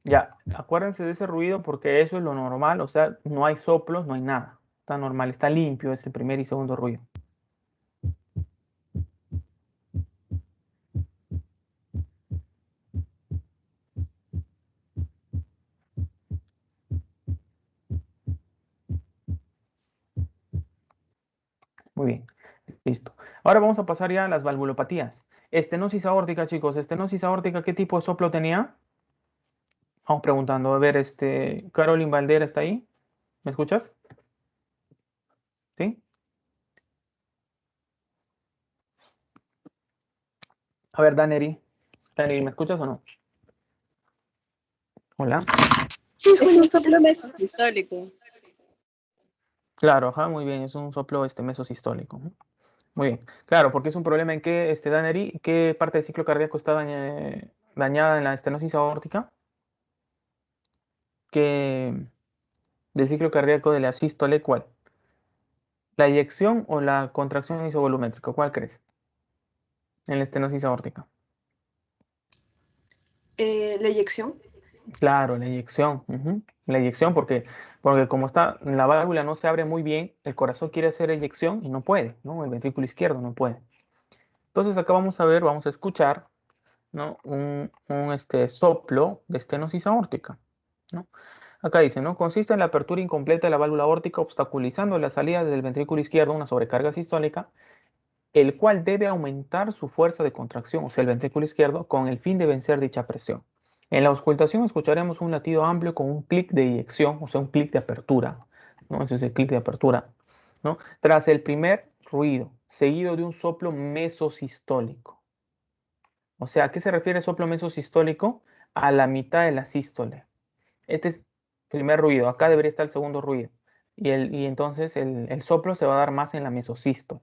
Ya, acuérdense de ese ruido porque eso es lo normal, o sea, no hay soplos, no hay nada. Está normal, está limpio ese primer y segundo ruido. Muy bien, listo. Ahora vamos a pasar ya a las valvulopatías. Estenosis aórtica, chicos, estenosis aórtica, ¿qué tipo de soplo tenía? Vamos preguntando, a ver, Caroline Valdera está ahí. ¿Me escuchas? ¿Sí? A ver, Daneri. Daneri, ¿me escuchas o no? Hola. Sí, Es un justo. soplo mesosistólico. Claro, ajá, muy bien, es un soplo mesosistólico. Muy bien, claro, porque es un problema en que, Daneri, ¿qué parte del ciclo cardíaco está dañada en la estenosis aórtica? ¿Qué del ciclo cardíaco de la sístole, cuál? ¿La eyección o la contracción isovolumétrica? ¿Cuál crees? En la estenosis aórtica. La eyección. Claro, la eyección. La eyección porque como está, la válvula no se abre muy bien, el corazón quiere hacer eyección y no puede, ¿no? El ventrículo izquierdo no puede. Entonces acá vamos a ver, vamos a escuchar, ¿no? un soplo de estenosis aórtica, ¿no? Acá dice, ¿no? Consiste en la apertura incompleta de la válvula aórtica obstaculizando la salida del ventrículo izquierdo, una sobrecarga sistólica, el cual debe aumentar su fuerza de contracción, o sea, el ventrículo izquierdo, con el fin de vencer dicha presión. En la auscultación escucharemos un latido amplio con un clic de eyección, o sea, un clic de apertura, ¿no? Ese es el clic de apertura, ¿no? Tras el primer ruido, seguido de un soplo mesosistólico. O sea, ¿a qué se refiere soplo mesosistólico? A la mitad de la sístole. Este es el primer ruido, acá debería estar el segundo ruido. Y entonces el soplo se va a dar más en la mesosístole,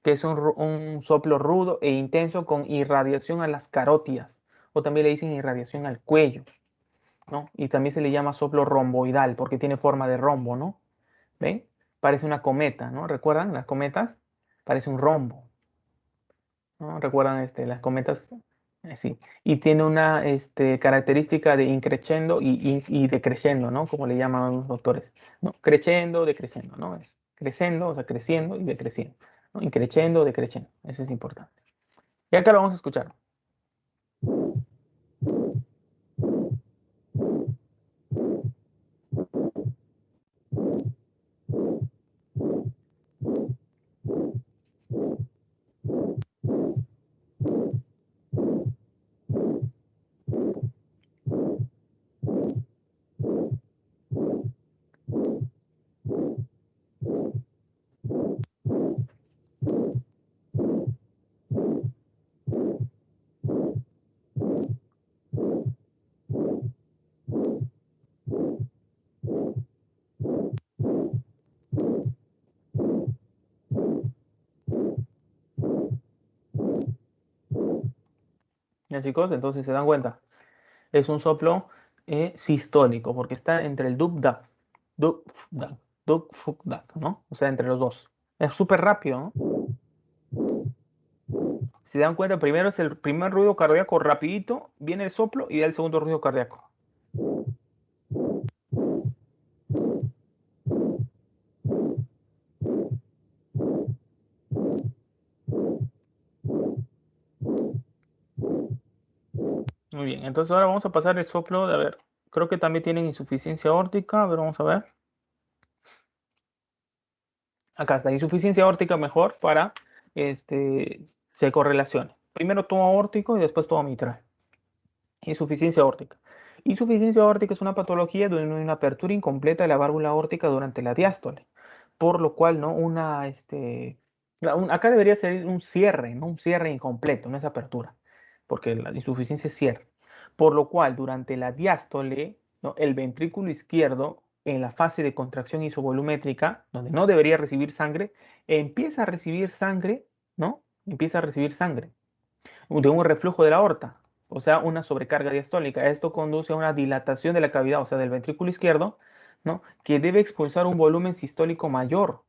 que es un soplo rudo e intenso con irradiación a las carótidas, o también le dicen irradiación al cuello, ¿no? Y también se le llama soplo romboidal porque tiene forma de rombo, ¿no? ¿Ven? Parece una cometa, ¿no? ¿Recuerdan las cometas? Parece un rombo, ¿no? ¿Recuerdan las cometas? Sí. Y tiene una característica de increciendo y decreciendo, ¿no? Como le llaman los doctores, ¿no? Crescendo, decreciendo, ¿no? Es creciendo, o sea, creciendo y decreciendo, ¿no? Increciendo, decreciendo. Eso es importante. Y acá lo vamos a escuchar. ¿Ya, chicos? Entonces se dan cuenta. Es un soplo sistólico porque está entre el dub-dub, dub-dub, dub-dub, ¿no? O sea, entre los dos. Es súper rápido, ¿no? Si se dan cuenta, primero es el primer ruido cardíaco rapidito, viene el soplo y da el segundo ruido cardíaco. Muy bien, entonces ahora vamos a pasar el soplo de, a ver, creo que también tienen insuficiencia aórtica, a ver, vamos a ver. Acá está, insuficiencia aórtica mejor para, se correlacione. Primero tomo aórtico y después tomo mitral. Insuficiencia aórtica. Insuficiencia aórtica es una patología donde no hay una apertura incompleta de la válvula aórtica durante la diástole, por lo cual, ¿no? Acá debería ser un cierre, ¿no? Un cierre incompleto, no es apertura, porque la insuficiencia es cierre. Por lo cual, durante la diástole, ¿no? El ventrículo izquierdo, en la fase de contracción isovolumétrica, donde no debería recibir sangre, empieza a recibir sangre, ¿no? Empieza a recibir sangre de un reflujo de la aorta, o sea, una sobrecarga diastólica. Esto conduce a una dilatación de la cavidad, o sea, del ventrículo izquierdo, ¿no? Que debe expulsar un volumen sistólico mayor.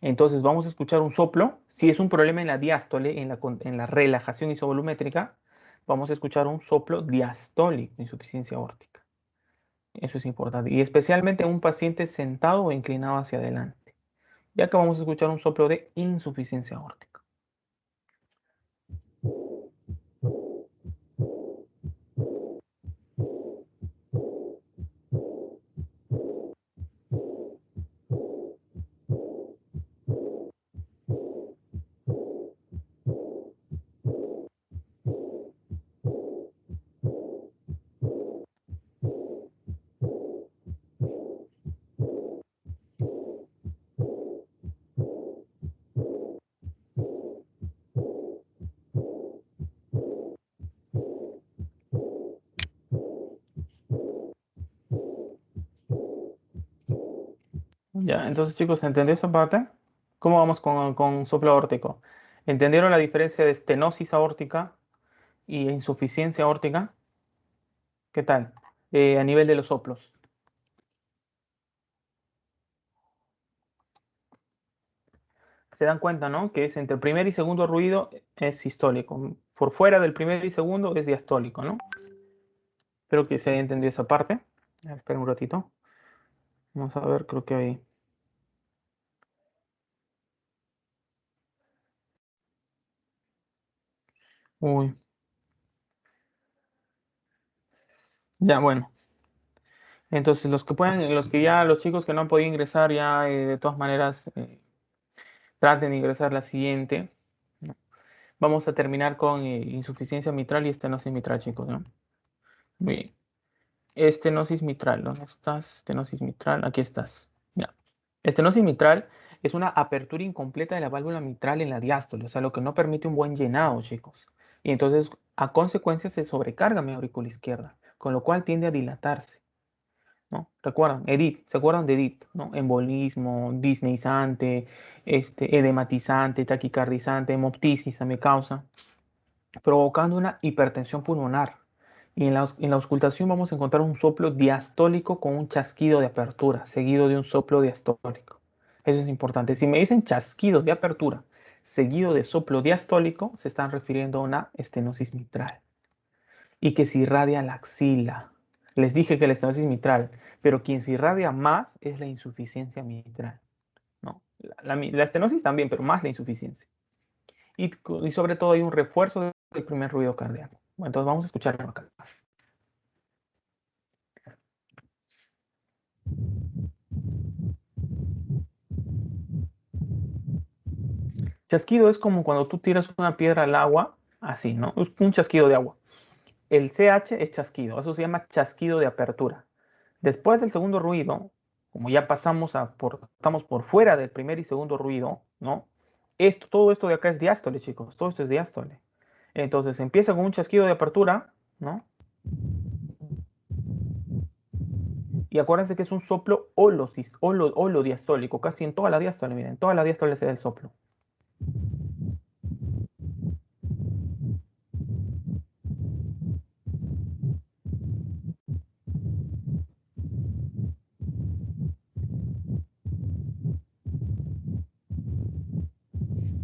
Entonces vamos a escuchar un soplo. Si es un problema en la diástole, en la relajación isovolumétrica, vamos a escuchar un soplo diastólico, insuficiencia aórtica. Eso es importante. Y especialmente en un paciente sentado o inclinado hacia adelante. Ya que vamos a escuchar un soplo de insuficiencia aórtica. Ya, entonces chicos, ¿entendió esa parte? ¿Cómo vamos con soplo aórtico? ¿Entendieron la diferencia de estenosis aórtica y insuficiencia aórtica? ¿Qué tal? A nivel de los soplos. Se dan cuenta, ¿no? Que es entre el primer y segundo ruido es sistólico. Por fuera del primer y segundo es diastólico, ¿no? Espero que se haya entendido esa parte. A ver, esperen un ratito. Vamos a ver, creo que hay... Uy. Ya, bueno. Entonces, los chicos que no han podido ingresar ya, de todas maneras, traten de ingresar la siguiente. ¿No? Vamos a terminar con insuficiencia mitral y estenosis mitral, chicos, ¿no? Muy bien. Estenosis mitral, ¿dónde estás? Estenosis mitral, aquí estás. Ya. Estenosis mitral es una apertura incompleta de la válvula mitral en la diástole, o sea, lo que no permite un buen llenado, chicos. Y entonces, a consecuencia, se sobrecarga mi aurícula izquierda, con lo cual tiende a dilatarse. ¿No? ¿Recuerdan? Edith, ¿se acuerdan de Edith? ¿No? Embolismo, disneizante, edematizante, taquicardizante, hemoptisis me causa, provocando una hipertensión pulmonar. Y en la auscultación vamos a encontrar un soplo diastólico con un chasquido de apertura, seguido de un soplo diastólico. Eso es importante. Si me dicen chasquido de apertura, seguido de soplo diastólico, se están refiriendo a una estenosis mitral y que se irradia la axila. Les dije que la estenosis mitral, pero quien se irradia más es la insuficiencia mitral. ¿No? La estenosis también, pero más la insuficiencia. Y sobre todo hay un refuerzo del primer ruido cardíaco. Bueno, entonces vamos a escucharlo acá. Chasquido es como cuando tú tiras una piedra al agua, así, ¿no? Es un chasquido de agua. El CH es chasquido, eso se llama chasquido de apertura. Después del segundo ruido, como ya estamos por fuera del primer y segundo ruido, ¿no? Todo esto de acá es diástole, chicos, todo esto es diástole. Entonces empieza con un chasquido de apertura, ¿no? Y acuérdense que es un soplo holodiastólico, casi en toda la diástole, miren, en toda la diástole se da el soplo.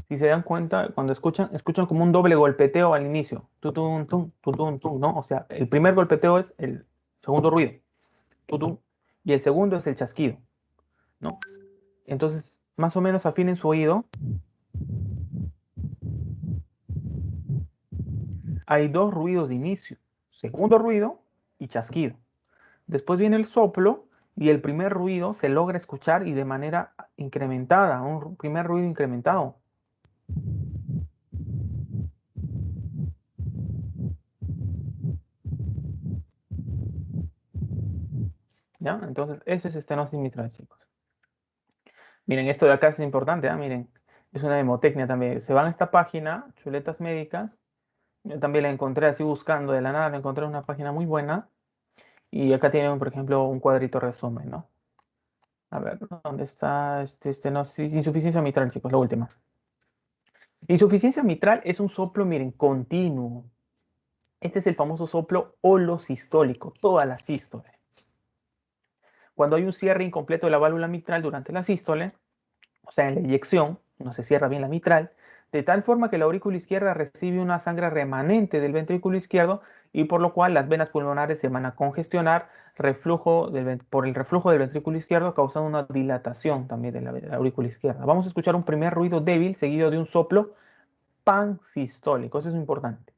Si se dan cuenta, cuando escuchan como un doble golpeteo al inicio. Tutum, tum, tutum, tum, ¿no? O sea, el primer golpeteo es el segundo ruido. Tutum, y el segundo es el chasquido, ¿no? Entonces, más o menos afinen su oído. Hay dos ruidos de inicio. Segundo ruido y chasquido. Después viene el soplo y el primer ruido se logra escuchar y de manera incrementada, un primer ruido incrementado. ¿Ya? Entonces, eso es estenosis mitral, chicos. Miren, esto de acá es importante, ¿ah? Miren, es una hemotecnia también. Se van a esta página, Chuletas Médicas. Yo también la encontré así buscando de la nada, la encontré en una página muy buena. Y acá tienen, por ejemplo, un cuadrito resumen, ¿no? A ver, ¿dónde está estenosis? Insuficiencia mitral, chicos, la última. Insuficiencia mitral es un soplo, miren, continuo. Este es el famoso soplo holosistólico, toda la sístole. Cuando hay un cierre incompleto de la válvula mitral durante la sístole, o sea, en la eyección, no se cierra bien la mitral, de tal forma que la aurícula izquierda recibe una sangre remanente del ventrículo izquierdo y por lo cual las venas pulmonares se van a congestionar por el reflujo del ventrículo izquierdo, causando una dilatación también de la aurícula izquierda. Vamos a escuchar un primer ruido débil seguido de un soplo pansistólico. Eso es importante.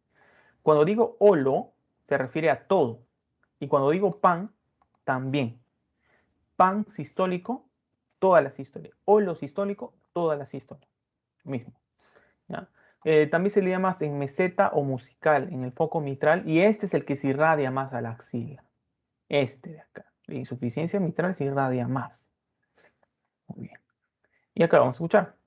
Cuando digo holo, se refiere a todo. Y cuando digo pan, también. Pan sistólico, toda la sístole. Holo sistólico, toda la sístole. Mismo. ¿Ya? También se le llama en meseta o musical en el foco mitral y este es el que se irradia más a la axila. Este de acá. La insuficiencia mitral se irradia más. Muy bien. Y acá vamos a escuchar.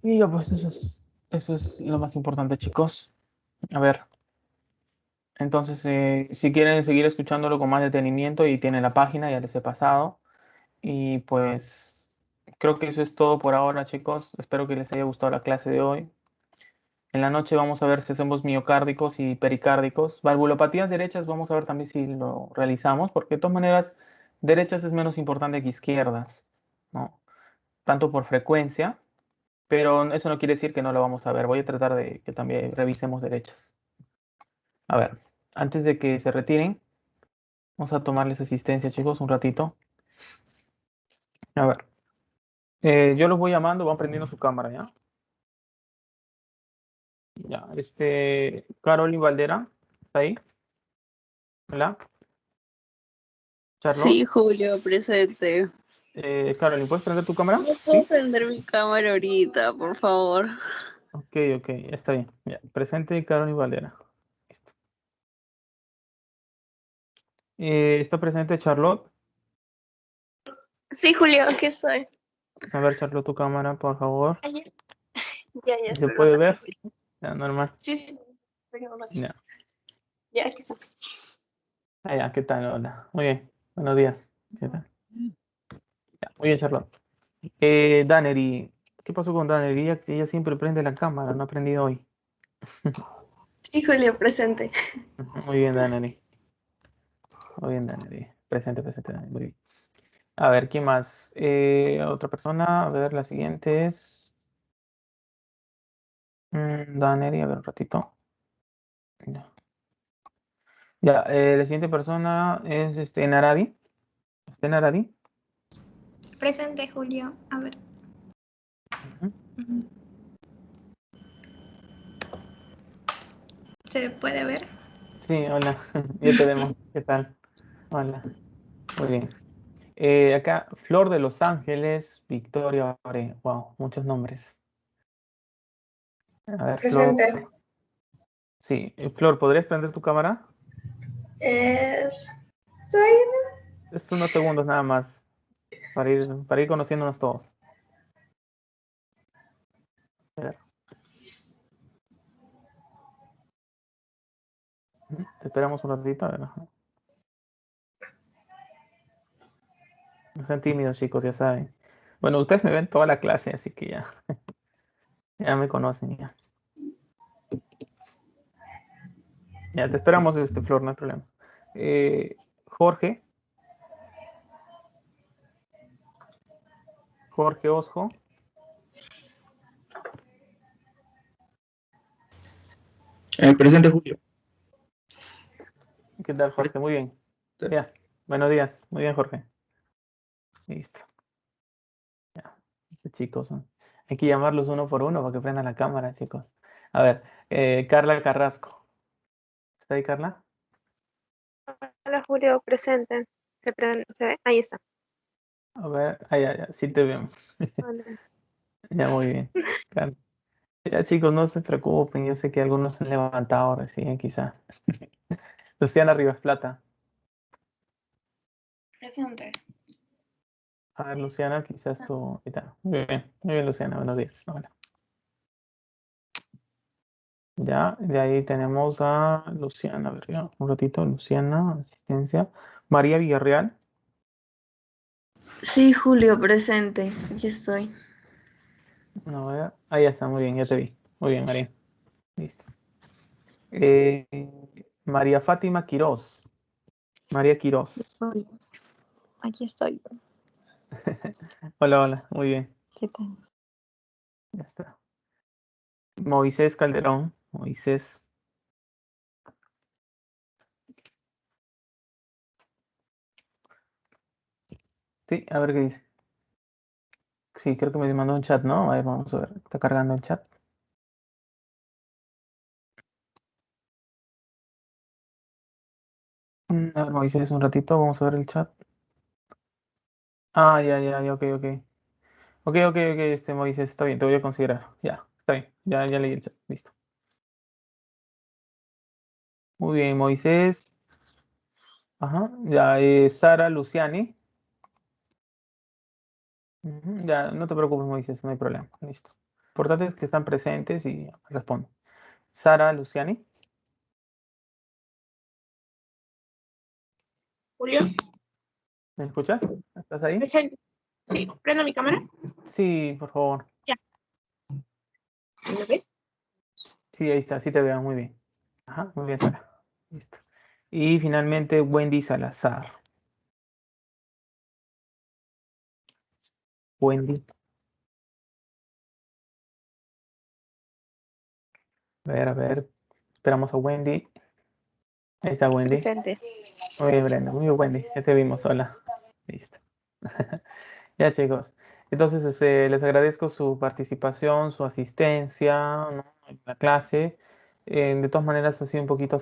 Y ya pues eso es lo más importante, chicos. A ver, entonces si quieren seguir escuchándolo con más detenimiento y tienen la página, ya les he pasado. Y pues creo que eso es todo por ahora, chicos. Espero que les haya gustado la clase de hoy. En la noche vamos a ver si hacemos miocárdicos y pericárdicos. Valvulopatías derechas vamos a ver también si lo realizamos, porque de todas maneras derechas es menos importante que izquierdas, ¿no? Tanto por frecuencia, pero eso no quiere decir que no lo vamos a ver. Voy a tratar de que también revisemos derechas. A ver, antes de que se retiren, vamos a tomarles asistencia, chicos, un ratito. A ver, yo los voy llamando, van prendiendo su cámara, ¿ya? Ya, Carolyn Valdera, ¿está ahí? Hola, Sí, Charlotte. Julio, presente. Carolyn, ¿puedes prender tu cámara? No puedo Sí. prender mi cámara ahorita, por favor. Ok, ok, está bien. Ya, presente Carolyn Valdera. Listo. ¿Está presente Charlotte? Sí, Julio, aquí estoy. A ver, Charlotte, tu cámara, por favor. Ayer. Ya, ¿Se espero puede un ver? ratito. Ya, normal. Sí, sí. Espera un ratito. Ya. Ya, aquí está. Ah, ya, ¿qué tal? Hola. Muy bien. Buenos días. ¿Qué tal? Ya, muy bien, Charlotte. Danery, ¿qué pasó con Danery? Ella siempre prende la cámara, no ha aprendido hoy. Sí, Julio, presente. Muy bien, Danery. Muy bien, Danery. Presente, presente, Danery. Muy bien. A ver, ¿quién más? Otra persona. A ver, la siguiente es. Danery, a ver un ratito. Ya, ya, la siguiente persona es Naradi. ¿Está Naradi? Presente, Julio. A ver. Ujú. ¿Se puede ver? Sí, hola. Ya te vemos. ¿Qué tal? Hola. Muy bien. Acá, Flor de Los Ángeles, Victoria Ore. Wow, muchos nombres. A ver, Flor. Presente. Sí, Flor, ¿podrías prender tu cámara? Es... Es unos segundos nada más para ir conociéndonos todos. A ver. Te esperamos un ratito. A ver. Ajá. No sean tímidos, chicos, ya saben. Bueno, ustedes me ven toda la clase, así que ya me conocen. Ya, ya te esperamos, Flor, no hay problema. Jorge, Jorge Osjo. Presente, Julio. ¿Qué tal, Jorge? Muy bien. Ya, buenos días. Muy bien, Jorge. Listo. Ya, chicos, ¿no? Hay que llamarlos uno por uno para que prendan la cámara, chicos. A ver, Carla Carrasco. ¿Está ahí, Carla? Hola, Julio, presente. Se ve. Ahí está. A ver, ya, sí te vemos. Hola. Ya, muy bien. Carla. Ya, chicos, no se preocupen. Yo sé que algunos se han levantado recién, quizá. Luciana Rivas Plata. Presente. A ver, Luciana, quizás tú. Ahí está. Muy bien, Luciana. Buenos días. Hola. Ya, de ahí tenemos a Luciana. A ver, ya, un ratito. Luciana, asistencia. María Villarreal. Sí, Julio, presente. Aquí estoy. A ver, ahí está, muy bien, ya te vi. Muy bien, María. Listo. Eh, María Fátima Quirós. María Quirós. Aquí estoy. Hola, muy bien. ¿Qué tal? Ya está. Moisés Calderón. Moisés. Sí, a ver qué dice. Sí, creo que me mandó un chat, ¿no? A ver, vamos a ver. Está cargando el chat. A ver, Moisés, un ratito, vamos a ver el chat. Ah, ya, ok. Ok, Moisés, está bien, te voy a considerar. Ya, está bien, ya leí el chat, listo. Muy bien, Moisés. Ajá, ya, Sara Luciani. Ujú, ya, no te preocupes, Moisés, no hay problema, listo. Lo importante es que están presentes y responden. Sara Luciani. Julio, ¿Me escuchas? ¿Estás ahí? presente. Sí, prendo mi cámara. Sí, por favor. ¿Me ves? Sí, ahí está, sí te veo, muy bien. Ajá, muy bien, Sara. Listo. Y finalmente, Wendy Salazar. Wendy. A ver. Esperamos a Wendy. Ahí está Wendy. Presente. Muy bien, Brenda. Muy bien, Wendy. Ya te vimos. Hola. Listo. Ya, chicos. Entonces, les agradezco su participación, su asistencia, ¿no? En la clase. De todas maneras, ha sido un poquito